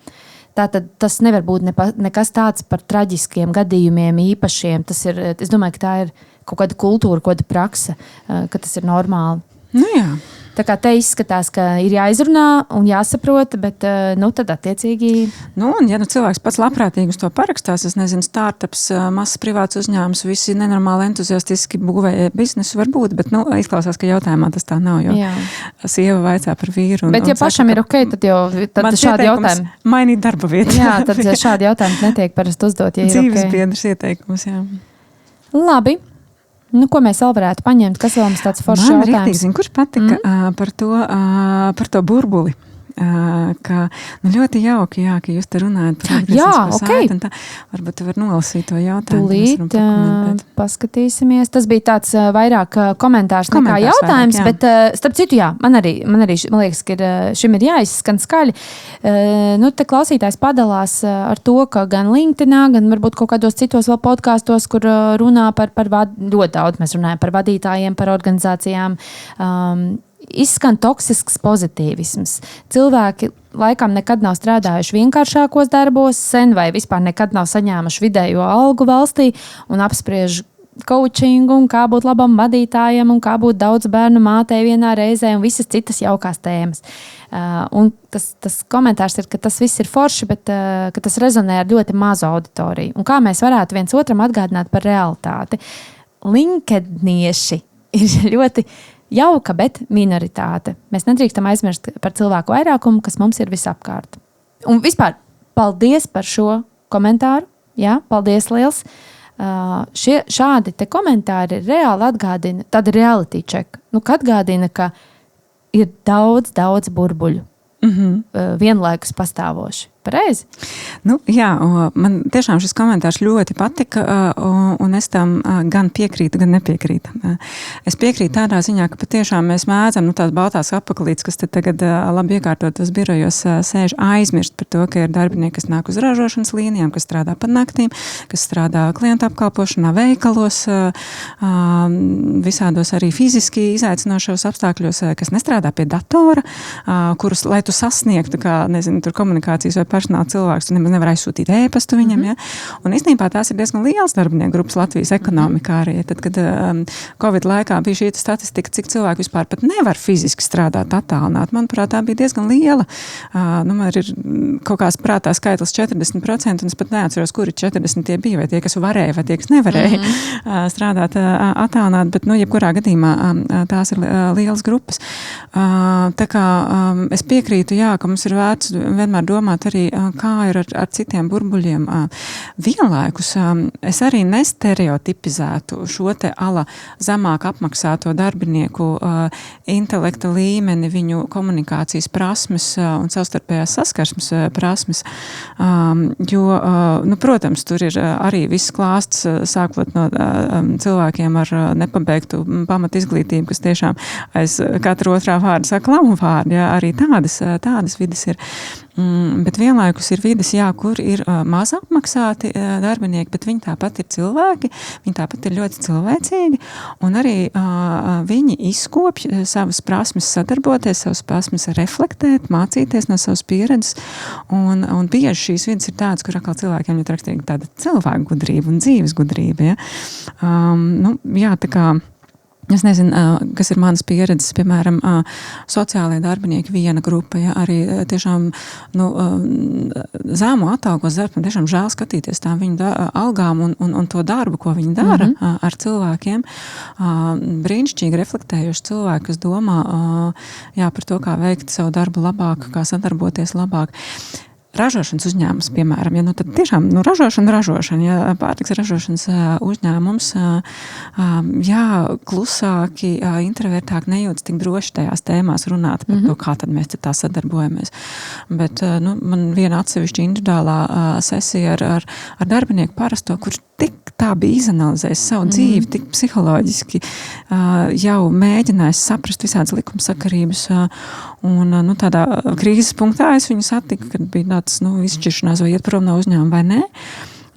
Tātad tas nevar būt nekas tāds par traģiskiem gadījumiem, īpašiem. Tas ir, es domāju, ka tā ir kaut kāda kultūra, kaut kāda praksa, ka tas ir normāli. Jā. Tā kā te izskatās, ka ir jāizrunā un jāsaprot, bet tad attiecīgi. Un, ja cilvēks pats labprātīgi uz to parakstās, es nezinu, startups, mazs privāts uzņēmums, visi nenormāli entuziastiski būvēja biznesu varbūt, bet izklausās, ka jautājumā tas tā nav, jo sieva vaicā par vīru. Bet ja pašam ir ok, tad šādi jautājumi. Mainīt darba vietu. Jā, tad šādi jautājumi netiek parasti uzdot, ja ir dzīves biedrs ieteikums, jā. Labi. Ko mēs vēl varētu paņemt? Kas vēl mums tāds foršs jautājums? Man rīktīgi, kurš patika par to burbuli? Ka ļoti jauki, ka jūs te runājat par atgrieznisko saiti, un tā varbūt tu var nolasīt to jautājumu. Tūlīt paskatīsimies. Tas bija tāds vairāk komentārs nekā jautājums, vairāk, bet starp citu, man arī man liekas, ka šim ir jāizskan skaļi. Te klausītājs padalās ar to, ka gan LinkedInā, gan varbūt kaut kādos citos vēl podkastos, kur runā par ļoti daudz, mēs runājam par vadītājiem, par organizācijām, izskan toksisks pozitīvisms. Cilvēki laikam nekad nav strādājuši vienkāršākos darbos, sen vai vispār nekad nav saņēmuši vidējo algu valstī un apspriež coachingu un kā būt labam vadītājam un kā būt daudz bērnu mātei vienā reizē un visas citas jaukās tēmas. Un tas komentārs ir, ka tas viss ir forši, bet ka tas rezonē ar ļoti mazu auditoriju. Un kā mēs varētu viens otram atgādināt par realitāti. LinkedInieši ir ļoti jauka, bet minoritāte. Mēs nedrīkstam aizmirst par cilvēku vairākumu, kas mums ir visapkārt. Un vispār, paldies par šo komentāru. Jā, paldies liels. Šādi te komentāri reāli atgādina, tāda reality check. Atgādina, ka ir daudz burbuļu. Vienlaikus pastāvoši. Pareizi? Jā, man tiešām šis komentārs ļoti patika, un es tam gan piekrītu, gan nepiekrītu. Es piekrītu tādā ziņā, ka patiešām mēs mēdzam tās baltās apaklītes, kas te tagad labi iekārtotos birojos sēž, aizmirst par to, ka ir darbinieki, kas nāk uz ražošanas līnijām, kas strādā par naktīm, kas strādā klientu apkalpošanā, veikalos, visādos arī fiziski izaicinošos apstākļos, kas nestrādā pie datora, kurus, lai tu sasniegtu, kā, nezinu, tur komunikācijas vai personāla cilvēks, tu nemaz nevar aizsūtīt ēpastu viņam, ja? Un īstenībā tās ir diezgan liels darbinieku grupas Latvijas ekonomikā arī. Tad, kad Covid laikā bija šī statistika, cik cilvēki vispār pat nevar fiziski strādāt attālināt, manuprāt, tā bija diezgan liela. Man ir kaut kāds prātā skaitlis 40%, un es pat neatceros, kuri 40 tie bija, vai tie, kas varēja, vai tie, kas nevarēja strādāt attālināt, bet, jebkurā gadījumā tās ir lielas grupas. Tā kā es piekrītu, ka mums ir vērts vienmēr domāt arī, kā ir ar citiem burbuļiem. Vienlaikus es arī nestereotipizētu šo te zemāk apmaksāto darbinieku intelekta līmeni, viņu komunikācijas prasmes un savstarpējās saskarsmes prasmes, jo, protams, tur ir arī viss klāsts, sākot no cilvēkiem ar nepabeigtu pamat izglītību, kas tiešām aiz katra otrā vārda saka lamu vārdu, arī tādas vidas ir. Bet vienlaikus ir vides, kur ir maz apmaksāti darbinieki, bet viņi tāpat ir cilvēki, viņi tāpat ir ļoti cilvēcīgi, un arī viņi izkopj savas prasmes sadarboties, savas prasmes reflektēt, mācīties no savas pieredzes, un bieži šīs vidas ir tādas, kur atkal cilvēkiem ļoti raksturīga tāda cilvēku gudrība un dzīves gudrība. Ja? Tā kā es nezinu, kas ir manas pieredzes, piemēram, sociālajie darbinieki viena grupa, arī tiešām, zēmu atalgos darbs, man tiešām žēl skatīties tām viņu algām un to darbu, ko viņi dara ar cilvēkiem. Brīnišķīgi reflektējuši cilvēki, kas domā, par to, kā veikt savu darbu labāk, kā sadarboties labāk. Ražošanas uzņēmums, piemēram, tad tiešām, ražošana, pārtiks ražošanas uzņēmums, klusāki, introvertāki nejūtas tik droši tajās tēmās runāt par to, kā tad mēs tā sadarbojamies. Bet, man viena atsevišķa individuālā sesija ar darbinieku parasto, kurš tik tā bija izanalizējis savu dzīvi, tik psiholoģiski jau mēģinājis saprast visādas likumsakarības, un tādā krīzes punktā es viņu satiku, kad bija tāds, izšķiršanās vai iet prom no uzņēmuma vai nē.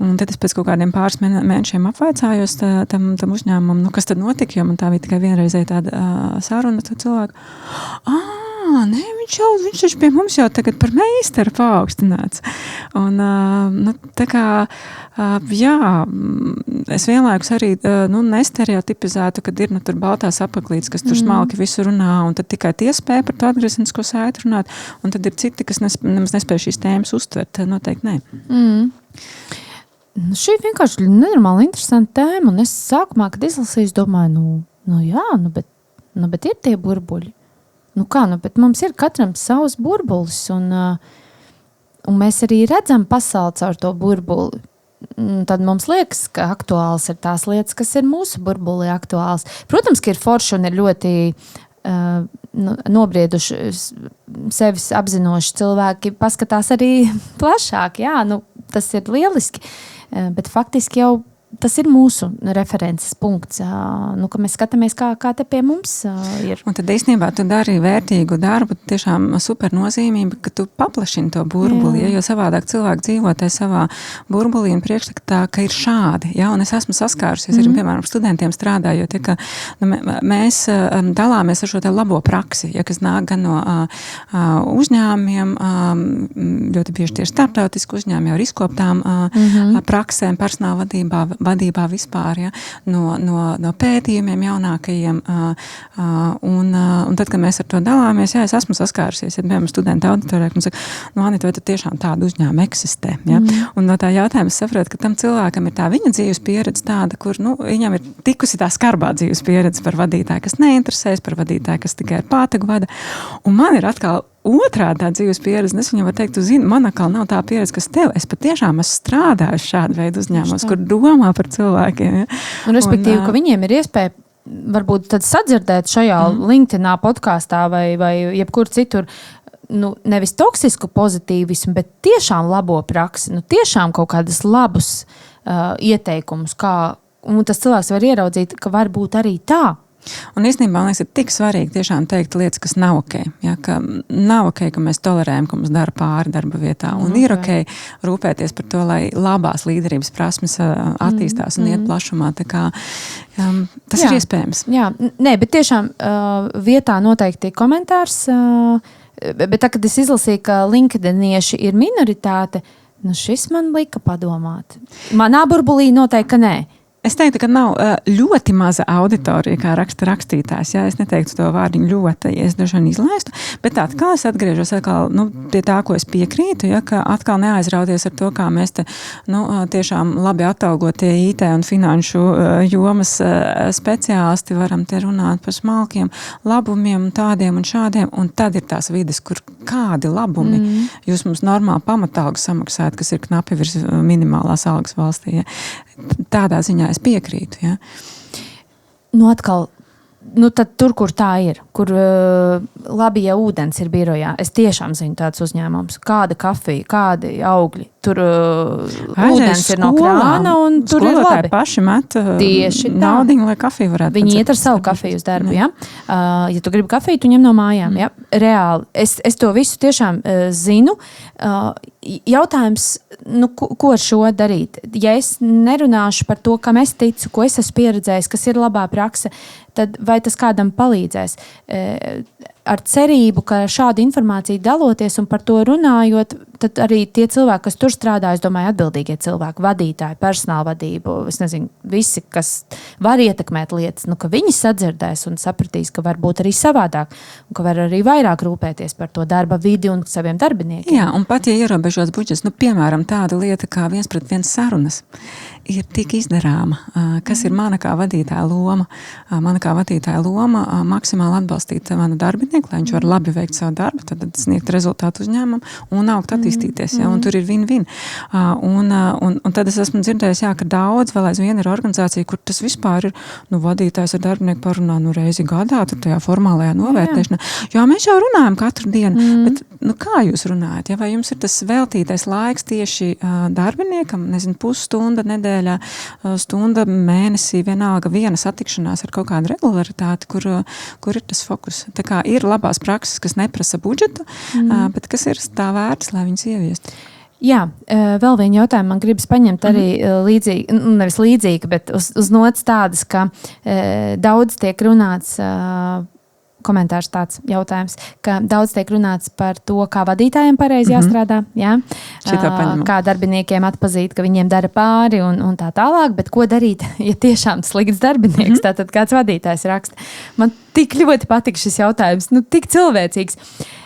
Un tad es pēc kaut kādiem pāris mēnešiem apvaicājos tam uzņēmumam, kas tad notika, jo man tā bija tikai vienreizēja tāda saruna ar cilvēku. viņš taču pie mums jau tagad par meistaru paaugstināts. Un, tā kā, es vienlaikus arī, nestereotipizētu, kad ir, tur baltās apaklītes, kas tur smalki visu runā, un tad tikai tie spēja par to atgriezenisko saiti runāt, un tad ir citi, kas nemaz nespēja šīs tēmas uztvert, noteikti nē. Šī vienkārši nenormāli interesanta tēma, un es sākumā, kad izlasīju, domāju, bet ir tie burbuļi. Bet mums ir katram savs burbulis, un mēs arī redzam pasauli caur to burbuli. Tad mums liekas, ka aktuāls ir tās lietas, kas ir mūsu burbulī aktuāls. Protams, ka ir forši un ir ļoti nobrieduši sevis apzinoši cilvēki, paskatās arī plašāk. Tas ir lieliski, bet faktiski jau tas ir mūsu references punkts, ka mēs skatāmies, kā te pie mums ir. Un tad īstenībā tu dari vērtīgu darbu, tiešām super nozīmība, ka tu paplašini to burbuli, jo savādāk cilvēki dzīvo tajā savā burbulī un priekšstatā, ka ir šādi. Un es esmu saskārusies arī, piemēram, studentiem strādājot, ka mēs dalāmies ar šo te labo praksi, kas nāk gan no uzņēmumiem, ļoti bieži tieši starptautisku uzņēmumu, jau ar izkoptām praksēm, personāla vadībā vispār, no pētījumiem jaunākajiem. Un tad, kad mēs ar to dalāmies, es esmu saskārusies, piemēram, studenta auditorijā, un saka, Anita, vai tad tiešām tāda uzņēmuma eksistē? Un no tā jautājuma es saprotu, ka tam cilvēkam ir tā viņa dzīves pieredze tāda, kur viņam ir tikusi tā skarbā dzīves pieredze par vadītāju, kas neinteresēs, par vadītāju, kas tikai ar pātagu vada. Un man ir atkal otrādi tā dzīves pieredze, es viņam varu teikt, tu zini, man atkal nav tā pieredze, kas tev, es patiešām esmu strādājuši šādu veidu uzņēmumos, kur domā par cilvēkiem. Un respektīvi, ka viņiem ir iespēja varbūt tad sadzirdēt šajā LinkedInā podkāstā vai jebkur citur, nevis toksisku pozitīvismu, bet tiešām labo praksi, tiešām kaut kādus labus ieteikumus, un tas cilvēks var ieraudzīt, ka var būt arī tā. Un īstenībā, man liekas, ir tik svarīgi tiešām teikt lietas, kas nav ok. Ka nav ok, ka mēs tolerējam, ka mums dara pāri darba vietā. Un ir ok rūpēties par to, lai labās līderības prasmes attīstās un iet plašumā. Tā kā tas ir iespējams. Jā, bet tiešām vietā noteikti komentārs. Bet tā, kad es izlasīju, ka LinkedInieši ir minoritāte, šis man lika padomāt. Manā burbulī noteikti, ka nē. Es teiktu, ka nav ļoti maza auditorija, kā raksta rakstītājs. Jā, es neteiktu to vārdiņu ļoti, ja es droši vien izlaistu, bet atkal es atgriežos pie tā, ko es piekrītu, ka atkal neaizrauties ar to, kā mēs te tiešām labi atalgotie IT un finanšu jomas speciālisti varam te runāt par smalkiem labumiem, tādiem un šādiem, un tad ir tās vides, kur kādi labumi jūs mums normāli pamatalgu samaksājat, kas ir knapi virs minimālās algas valstī. Ja? Tādā ziņā es piekrītu. Ja? Atkal, tad tur, kur tā ir, kur labi, ja ūdens ir birojā, es tiešām zinu tādus uzņēmumus, kāda kafija, kādi augļi. Tur ūdens ir no krāna un tur ir labi. Paši met naudiņu, lai kafiju varētu. Viņi iet ar savu kafiju uz darbu, ja? Ja tu gribi kafiju, tu ņem no mājām, ja? Reāli. Es to visu tiešām zinu. Jautājums, ko ar šo darīt? Ja es nerunāšu par to, kam es ticu, ko es esmu pieredzējis, kas ir labā prakse, tad vai tas kādam palīdzēs? Ar cerību, ka šādu informāciju daloties un par to runājot, tad arī tie cilvēki, kas tur strādā, es domāju, atbildīgie cilvēki, vadītāji, personāla vadību, es nezinu, visi, kas var ietekmēt lietas, ka viņi sadzirdēs un sapratīs, ka var būt arī savādāk, un ka var arī vairāk rūpēties par to darba vidi un saviem darbiniekiem. Jā, un pat, ja ierobežots budžets, piemēram, tāda lieta kā 1-pret-1 sarunas ir tik izdarāma, kas ir mana kā vadītāja loma. Mana kā vadītāja loma maksimāli atbalstīt manu darbinieku, lai viņš var labi veikt savu darbu, tad sniegt rezultātu uzņēmumam un augt attīstīties. Ja, un tur ir win-win. Un tad es esmu dzirdējis, ka daudz vēl aizvien ir organizācija, kur tas vispār ir, vadītājs ar darbinieku parunā reizi gadā, tur tajā formālajā novērtēšanā. Jā, mēs jau runājam katru dienu, bet kā jūs runājat? Ja, vai jums ir tas veltītais laiks tieši darbiniekam, nezinu, pusstunda nedēļā, stunda mēnesī, vienalga viena satikšanās ar kaut kādu regularitāti, kur ir tas fokus. Tā kā ir labās prakses, kas neprasa budžetu, bet kas ir tā vērts, lai viņas ieviestu. Jā, vēl vienu jautājumu man gribas paņemt arī līdzīgi, nevis līdzīgi, bet uz nots tādas, ka daudz tiek runāts komentārs tāds jautājums, ka daudz tiek runāts par to, kā vadītājiem pareizi jāstrādā, jā? Kā darbiniekiem atpazīt, ka viņiem dara pāri un tā tālāk, bet ko darīt, ja tiešām slikts darbinieks, tātad kāds vadītājs raksta. Man tik ļoti patika šis jautājums, tik cilvēcīgs.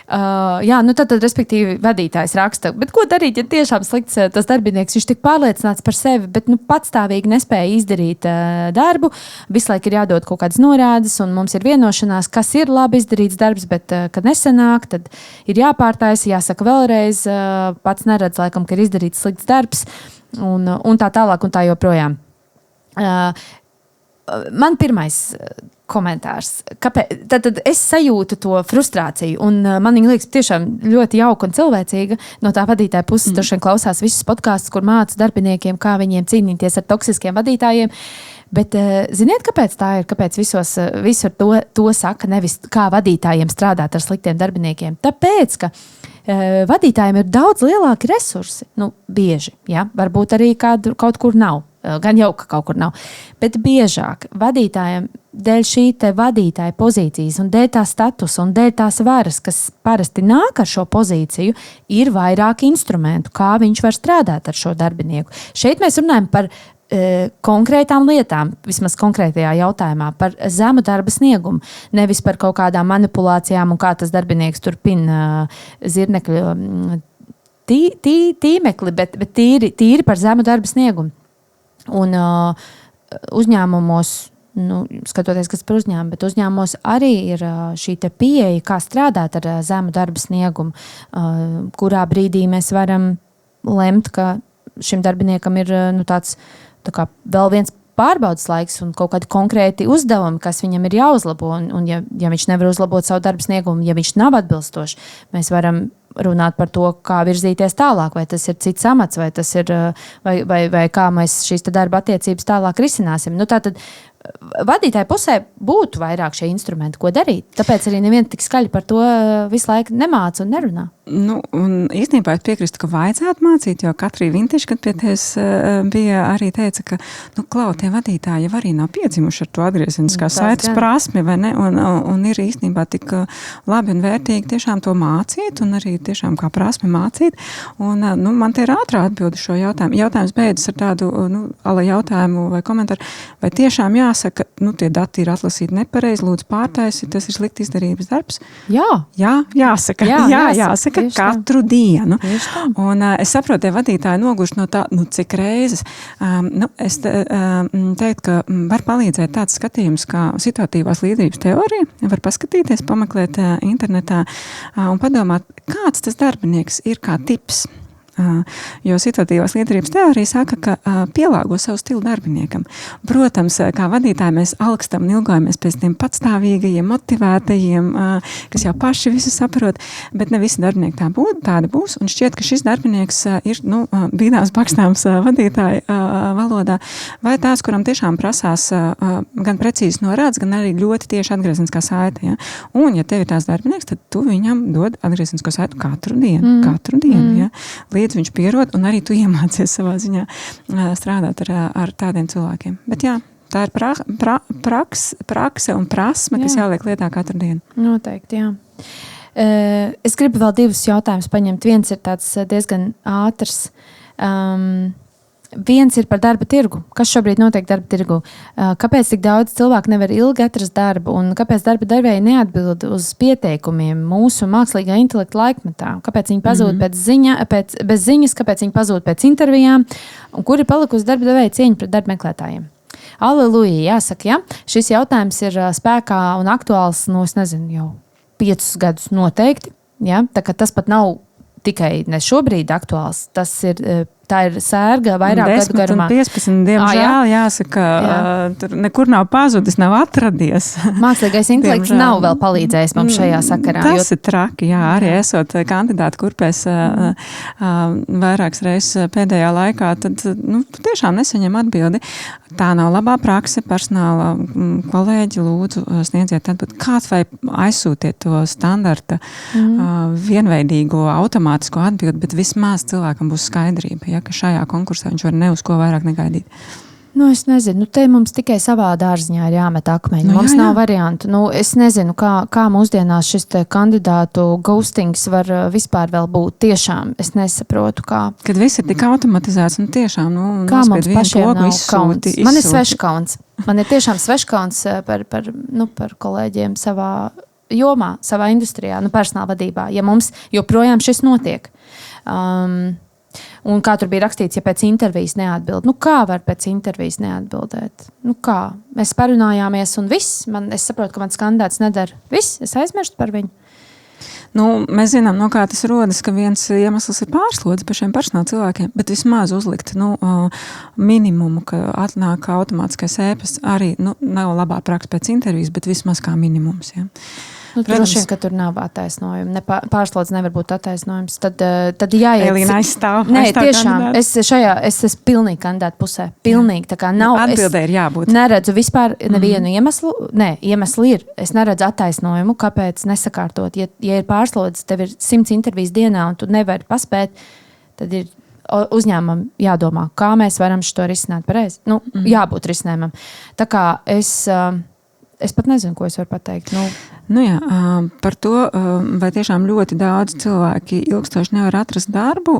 Tad, respektīvi, vadītājs raksta, bet ko darīt, ja tiešām slikts tas darbinieks, viņš tik pārliecināts par sevi, bet patstāvīgi nespēja izdarīt darbu, visu laiku ir jādod kaut kādas norādes, un mums ir vienošanās, kas ir labi izdarīts darbs, bet, kad nesanāk, tad ir jāpārtaisa, jāsaka vēlreiz, pats neredz, laikam, ka ir izdarīts slikts darbs, un tā tālāk, un tā joprojām. Man pirmais komentārs. Tad es sajūtu to frustrāciju, un man viņa liekas tiešām ļoti jauka un cilvēcīga. No tā vadītāja puses droši vien klausās visus podkastus, kur māca darbiniekiem, kā viņiem cīnīties ar toksiskiem vadītājiem. Bet ziniet, kāpēc tā ir? Kāpēc visur to saka, nevis kā vadītājiem strādāt ar sliktiem darbiniekiem? Tāpēc, ka vadītājiem ir daudz lielāki resursi. Bieži, ja? Varbūt arī kaut kur nav. Gan jau, ka kaut kur nav. Bet biežāk vadītājiem dēļ šī te vadītāja pozīcijas un dēļ tā statusa un dēļ tās varas, kas parasti nāk ar šo pozīciju, ir vairāk instrumentu, kā viņš var strādāt ar šo darbinieku. Šeit mēs runājam par konkrētām lietām, vismaz konkrētajā jautājumā, par zemu darba sniegumu, nevis par kaut kādām manipulācijām un kā tas darbinieks turpina zirnekļu tīmekli, bet tīri par zemu darba sniegumu. Un uzņēmumos, skatoties, kas par uzņēmumu, bet uzņēmumos arī ir šī te pieeja, kā strādāt ar zemu darba sniegumu, kurā brīdī mēs varam lemt, ka šim darbiniekam ir tāds tā kā vēl viens pārbaudas laiks un kaut kādi konkrēti uzdevumi, kas viņam ir jāuzlabo. Un ja viņš nevar uzlabot savu darba sniegumu, ja viņš nav atbilstošs, mēs varam runāt par to, kā virzīties tālāk, vai tas ir cits amats, vai tas ir, vai kā mēs šīs darba attiecības tālāk risināsim. Tātad vadītāja pusē būtu vairāk šie instrumenti, ko darīt. Tāpēc arī neviens tik skaļi par to visu laiku nemāca un nerunā. Un īstenībā es piekrīstu, ka vajadzētu mācīt, jo Katrija Vintiša, kad pie tevis bija, arī teica, ka, tie vadītāji jau arī nav piedzimuši ar to atgriezeniskā saites prasmi, vai ne? Un ir īstenībā tik labi un vērtīgi tiešām to mācīt, un arī tiešām kā prasmi mācīt. Un, man te ir ātrā atbildi šo jautājumu. Jautājums beidzas ar tādu, ala jautājumu vai komentāru, vai tiešām jāsaka, tie dati ir atlasīti nepareizi, lūdzu pārtaisi, tas ir slikti izdarības darbs? Jāsaka. Jāsaka. Katru dienu. Un es saprotu, ja vadītāji noguši no tā, cik reizes. Es teiktu, ka var palīdzēt tāds skatījums kā situatīvās līderības teorija. Var paskatīties, pameklēt internetā un padomāt, kāds tas darbinieks ir kā tips. Jo situatīvās līderības teorija saka, ka pielāgo savu stilu darbiniekam. Protams, kā vadītāji mēs alkstam un ilgojamies pēc tiem patstāvīgajiem, motivētajiem, kas jau paši visu saprot, bet ne visi darbinieki tādi būs. Un šķiet, ka šis darbinieks ir bīdāms bakstāms vadītāju valodā, vai tās, kuram tiešām prasās gan precīzi norādes, gan arī ļoti tieši atgriezeniskā saite. Ja? Un, ja tev ir tās darbinieks, tad tu viņam dod atgriezenisko saitu katru dienu. Ja? Līdz viņš pierod, un arī tu iemācies savā ziņā strādāt ar tādiem cilvēkiem. Bet jā, tā ir prakse un prasme, kas jāliek lietā katru dienu. Noteikti, jā. Es gribu vēl divus jautājumus paņemt. Viens ir tāds diezgan ātrs. Viens ir par darba tirgu. Kas šobrīd notiek darba tirgu? Kāpēc tik daudz cilvēku nevar ilgi atrast darbu? Un kāpēc darba devēji neatbild uz pieteikumiem mūsu mākslīgā intelekta laikmetā? Kāpēc viņi pazūd bez ziņas? Kāpēc viņi pazūd pēc intervijām? Un kur ir palikusi darba devēja cieņa pret darba meklētājiem? Aleluja, jāsaka, ja? Šis jautājums ir spēkā un aktuāls, es nezinu, jau 5 gadus noteikti. Ja? Tā kā tas pat nav tikai ne šobrīd aktuāls, tā ir sērga vairāk gadu garumā. 10 un 15, diemžēl, jāsaka, tur nekur nav pazudis, nav atradies. Mākslīgais intelekts nav vēl palīdzējis mums šajā sakarā. Tas ir traki, arī esot kandidāti kurpēs vairākas reizes pēdējā laikā, tad tiešām nesaņem atbildi. Tā nav labā prakse, personāla kolēģi, lūdzu, sniedziet atbildi. Kāds vai aizsūtiet to standarta vienveidīgo, automātisko atbildi, bet vismaz cilvēkam būs skaidrība. Ja, ka šajā konkursā viņš var ne uz ko vairāk negaidīt. Nu, es nezinu, te mums tikai savā dārziņā ir jāmet akmeņi. Mums nav variantu. Nu, es nezinu, kā mūsdienās šis kandidātu ghostings var vispār vēl būt. Tiešām es nesaprotu, kā. Kad viss ir tik automatizēts, tiešām, kā mums pašiem nav kauns. Man ir sveškauns. Man ir tiešām sveškauns par kolēģiem savā jomā, savā industrijā, personāla vadībā, ja mums joprojām šis notiek. Un kā tur bija rakstīts, ja pēc intervijas neatbild. Kā var pēc intervijas neatbildēt? Kā? Mēs parunājāmies un viss. Es saprotu, ka mans kandidāts nedara viss. Es aizmirstu par viņu. Mēs zinām, no kā tas rodas, ka viens iemesls ir pārslodze par šiem personāla cilvēkiem, bet vismaz uzlikt minimumu, ka atnāk automātiskais ēpasts arī nav labā praksa pēc intervijas, bet vismaz kā minimums. Ja. Droši vien, ka tur nav attaisnojumi. Pārslodze nevar būt attaisnojums. Tad jāiet. Elīna aizstāv. Nē, tiešām. Es esmu pilnīgi kandidāta pusē. Pilnīgi. Tā kā nav. Atbildē ir jābūt. Neredzu vispār nevienu iemeslu. Nē, iemesli ir. Es neredzu attaisnojumu, kāpēc nesakārtot. Ja ir pārslodze, tev ir 100 intervijas dienā un tu nevari paspēt, tad ir uzņēmumam jādomā, kā mēs varam šo risināt pareizi. Jābūt risinājumam. Tā kā es pat nezinu, ko es varu pateikt. Par to, vai tiešām ļoti daudz cilvēki ilgstoši nevar atrast darbu,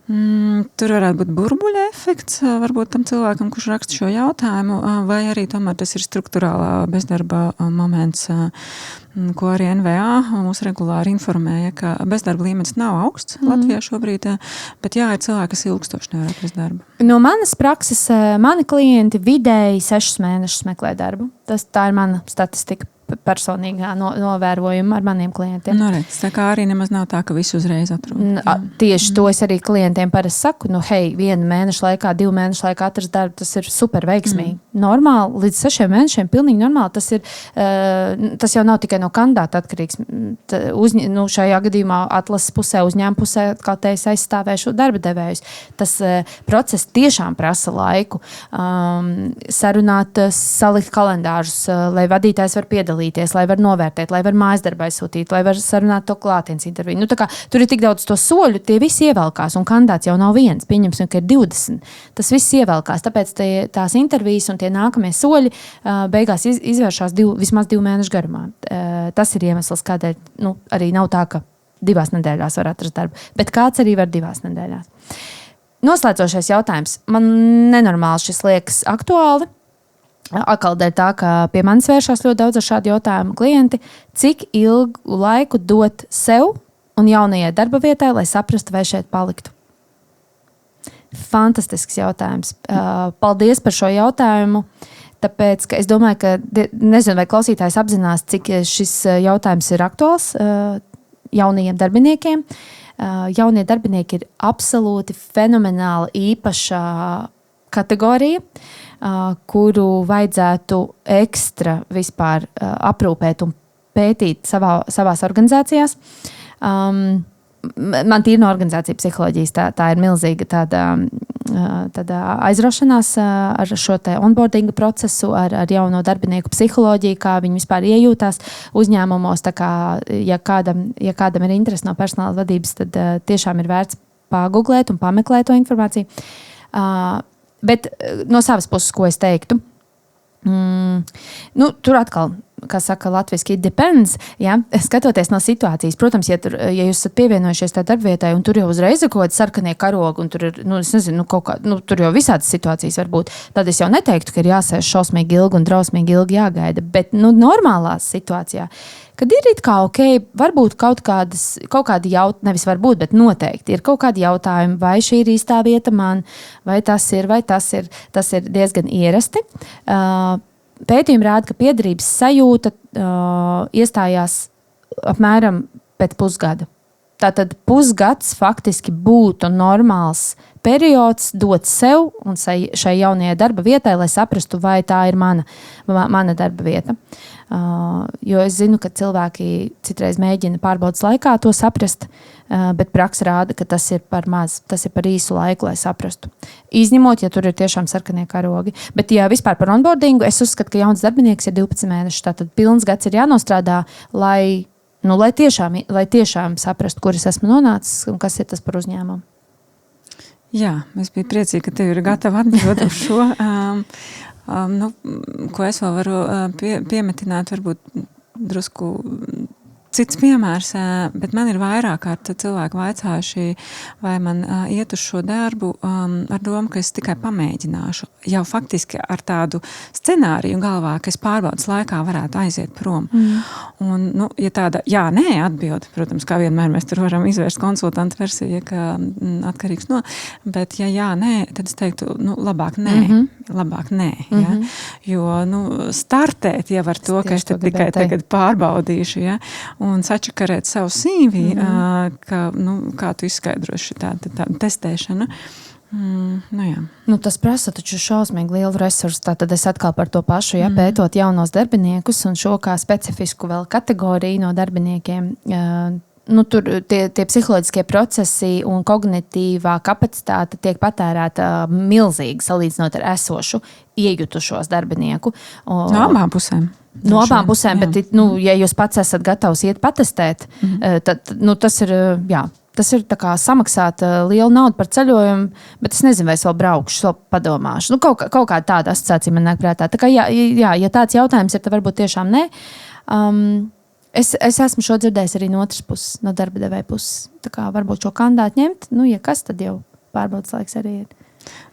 tur varētu būt burbuļa efekts varbūt tam cilvēkam, kurš raksta šo jautājumu, vai arī tomēr tas ir strukturālā bezdarba moments, ko arī NVA mūs regulāri informēja, ka bezdarba līmenis nav augsts Latvijā šobrīd, bet ir cilvēki, kas ilgstoši nevar atrast darbu. No manas prakses, mani klienti vidēji 6 mēnešus meklē darbu. Tā ir mana statistika. Personīgā novērojuma ar maniem klientiem. Tā kā arī nemaz nav tā, ka visu uzreiz atrod. Tieši to es arī klientiem parasti saku. 1 mēneša laikā, 2 mēnešu laikā atrast darbu, tas ir super veiksmīgi. Normāli, līdz 6 mēnešiem pilnīgi normāli. Tas jau nav tikai no kandidāta atkarīgs. Šajā gadījumā atlases pusē, uzņēmuma pusē, kā teicu, aizstāvēšu darba devējus. Tas process tiešām prasa laiku. Sarunāt, salikt kalendārus, lai vadītājs var piedalīties, lai var novērtēt, lai var mājas darbu aizsūtīt, lai var sarunāt to klātienes interviju. Tur ir tik daudz to soļu, tie visi ievelkās, un kandidāts jau nav viens, pieņemsim, ka ir 20. Tas viss ievelkās, tāpēc tās intervijas un tie nākamie soļi beigās izvēršās vismaz 2 mēnešu garumā. Tas ir iemesls, kādēļ arī nav tā, ka 2 nedēļās var atrast darbu, bet kāds arī var 2 nedēļās. Noslēdzošais jautājums. Man nenormāli šis liekas aktuāli. Atkal dēļ tā, ka pie manis vēršās ļoti daudz ar šādu jautājumu klienti, cik ilgu laiku dot sev un jaunajai darba vietai, lai saprastu, vai šeit paliktu. Fantastisks jautājums. Paldies par šo jautājumu, tāpēc, ka es domāju, ka nezinu, vai klausītājs apzinās, cik šis jautājums ir aktuāls jaunajiem darbiniekiem. Jaunie darbinieki ir absolūti fenomenāli īpaša kategorija, kuru vajadzētu ekstra vispār aprūpēt un pētīt savās organizācijās. Man tīri no organizācija psiholoģijas tā ir milzīga tāda aizraušanās ar šo te onboardinga procesu, ar jauno darbinieku psiholoģiju, kā viņi vispār iejūtās uzņēmumos. Tā kā, ja kādam ir interesi no personāla vadības, tad tiešām ir vērts pagooglēt un pameklēt to informāciju. Bet no savas puses, ko es teiktu, tur atkal, kā saka latviski, it depends, ja? Skatoties no situācijas. Protams, ja jūs esat pievienojušies tā darbvietai un tur jau uzreiz ir kaut kādi sarkanie karogi un tur ir, es nezinu, tur jau visādas situācijas var būt, tad es jau neteiktu, ka ir jāsēž šausmīgi ilgi un drausmīgi ilgi jāgaida, bet normālā situācijā, kad ir it kā varbūt kaut kādi jautājumi, nevis varbūt, bet noteikti ir kaut kādi jautājumi, vai šī ir īstā vieta man, vai tas ir, tas ir diezgan ierasti. Pētījumi rāda, ka piederības sajūta iestājās apmēram pēc pusgada. Tātad pusgads faktiski būtu normāls periods dot sev un šai jaunajai darba vietai, lai saprastu, vai tā ir mana darba vieta. Jo es zinu, ka cilvēki citreiz mēģina pārbaudas laikā to saprast, bet praksa rāda, ka tas ir par maz, tas ir par īsu laiku, lai saprastu. Izņemot, ja tur ir tiešām sarkanie karogi. Bet ja vispār par onboardingu, es uzskatu, ka jauns darbinieks ir 12 mēneši, tātad pilns gads ir jānostrādā, lai tiešām saprastu, kur es esmu nonācis un kas ir tas par uzņēmumu. Jā, es biju priecīga, ka tev ir gatava atbild uz šo. Ko es vēl varu piemetināt, varbūt drusku cits piemērs, bet man ir vairāk kārt cilvēki vaicājuši, vai man iet uz šo darbu ar domu, ka es tikai pamēģināšu. Jau faktiski ar tādu scenāriju galvā, ka es pārbaudas laikā varētu aiziet prom. Un, ja tāda jā, nē atbild, protams, kā vienmēr mēs tur varam izvērst konsultantu versiju, ka atkarīgs no, bet ja jā, nē, tad es teiktu, labāk nē. Labāk nē, ja? Jo, startēt jau ar to, ka es tikai tagad pārbaudīšu, ja? Un sačakarēt savu CV, kā tu izskaidroši tādu testēšanu. Jā. Tas prasa taču šausmīgi lielu resursu. Tātad es atkal par to pašu, pētot jaunos darbiniekus un šo kā specifisku vēl kategoriju no darbiniekiem. Tur tie psiholoģiskie procesi un kognitīvā kapacitāte tiek patērēta milzīgi salīdzinot ar esošu, iejutušos darbinieku. No abām pusēm. No abām pusēm, bet, ja jūs pats esat gatavs iet patestēt, tad tas ir, tas ir tā kā samaksāt lielu naudu par ceļojumu, bet es nezinu, vai es vēl braukšu, vēl padomāšu. Kaut kāda tāda asociācija man nāk prātā. Tā kā, ja tāds jautājums ir, tad varbūt tiešām nē. Es esmu šo dzirdējis arī no otras puses, no darba devēja puses. Tā kā varbūt šo kandidātu ņemt, ja kas, tad jau pārbaudas laiks arī ir.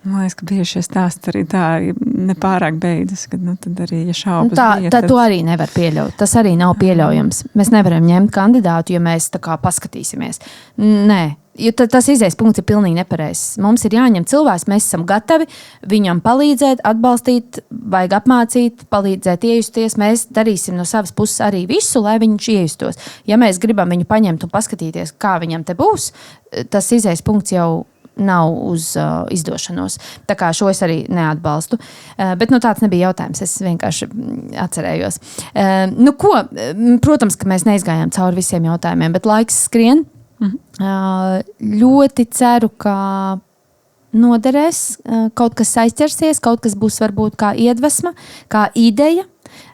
Man liekas, ka bieži šie stāsti arī tā nepārāk beidzas, kad tad arī, ja šaubas bija, tad... To arī nevar pieļaut. Tas arī nav pieļaujams. Mēs nevaram ņemt kandidātu, ja mēs tā kā paskatīsimies. Nē. Jo tas izējas punkts ir pilnīgi nepareizs. Mums ir jāņem cilvēks, mēs esam gatavi viņam palīdzēt, atbalstīt, vajag apmācīt, palīdzēt iejusties. Mēs darīsim no savas puses arī visu, lai viņš iejustos. Ja mēs gribam viņu paņemt un paskatīties, kā viņam te būs, tas izējas punkts jau nav uz izdošanos. Tā kā šo es arī neatbalstu. Bet tāds nebija jautājums, es vienkārši atcerējos. Protams, ka mēs neizgājām cauri visiem jautājumiem, bet laiks skrien. Ļoti ceru, ka noderēs, kaut kas aizķersies, kaut kas būs varbūt kā iedvesma, kā ideja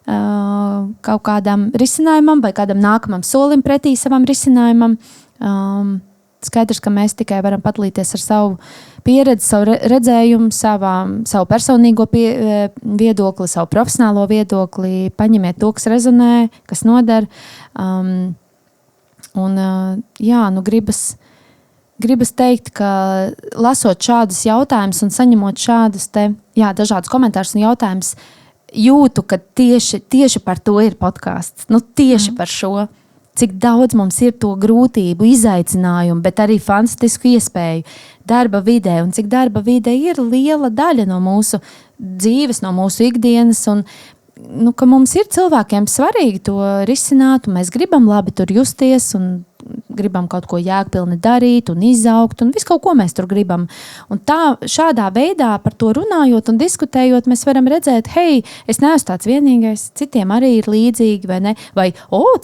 kaut kādam risinājumam vai kādam nākamam solim pretī savam risinājumam. Skaidrs, ka mēs tikai varam padalīties ar savu pieredzi, savu redzējumu, savu personīgo viedokli, savu profesionālo viedokli. Paņemiet to, kas rezonē, kas noder. Gribas teikt, ka lasot šādus jautājumus un saņemot šādus dažādus komentārus un jautājumus, jūtu, ka tieši par to ir podcasts. Tieši par šo, cik daudz mums ir to grūtību, izaicinājumu, bet arī fantastisku iespēju darba vidē, un cik darba vidē ir liela daļa no mūsu dzīves, no mūsu ikdienas, un ka mums ir cilvēkiem svarīgi to risināt, un mēs gribam labi tur justies, un gribam kaut ko jēgpilni darīt un izaugt, un visu kaut ko mēs tur gribam. Un šādā veidā par to runājot un diskutējot, mēs varam redzēt, hei, es neesmu tāds vienīgais, citiem arī ir līdzīgi, vai ne? Vai,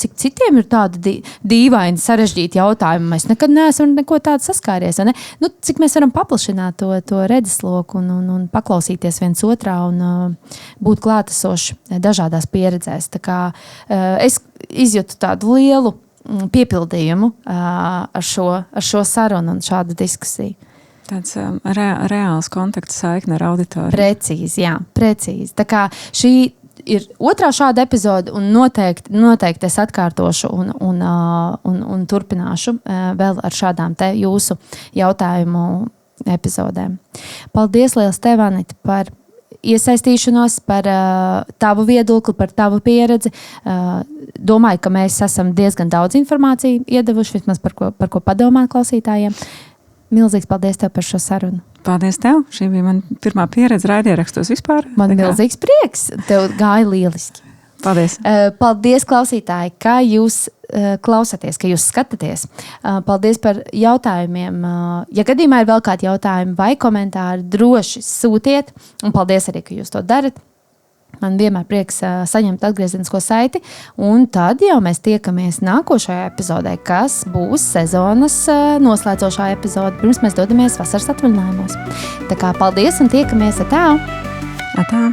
cik citiem ir tādi dīvaini, sarežģīti jautājumi, mēs nekad neesam neko tādu saskāries, vai ne? Cik mēs varam paplašināt to redzesloku un paklausīties viens otrā un būt klātesoši dažādās pieredzēs. Tā kā es izjūtu tādu lielu piepildījumu ar šo sarunu un šādu diskusiju. Tāds reāls kontakts saikne ar auditoriju. Precīzi. Tā kā šī ir otrā šāda epizode, un noteikti es atkārtošu un turpināšu vēl ar šādām te jūsu jautājumu epizodēm. Paldies liels tev, Anita, par iesaistīšanos, par tavu viedokli, par tavu pieredzi. Domāju, ka mēs esam diezgan daudz informāciju iedevuši, vismaz par ko padomāt klausītājiem. Milzīgs paldies tev par šo sarunu. Paldies tev. Šī bija man pirmā pieredze raidierakstos vispār. Man milzīgs prieks. Tev gāja lieliski. Paldies. Paldies, klausītāji, ka jūs klausaties, ka jūs skatāties. Paldies par jautājumiem. Ja gadījumā ir vēl kādi jautājumi vai komentāri, droši sūtiet. Un paldies arī, ka jūs to darat. Man vienmēr prieks saņemt atgriezenisko saiti. Un tad jau mēs tiekamies nākošajā epizodē, kas būs sezonas noslēdzošā epizode. Pirms mēs dodamies vasaras atvaļinājumos. Tā kā paldies un tiekamies. Atā! Atā!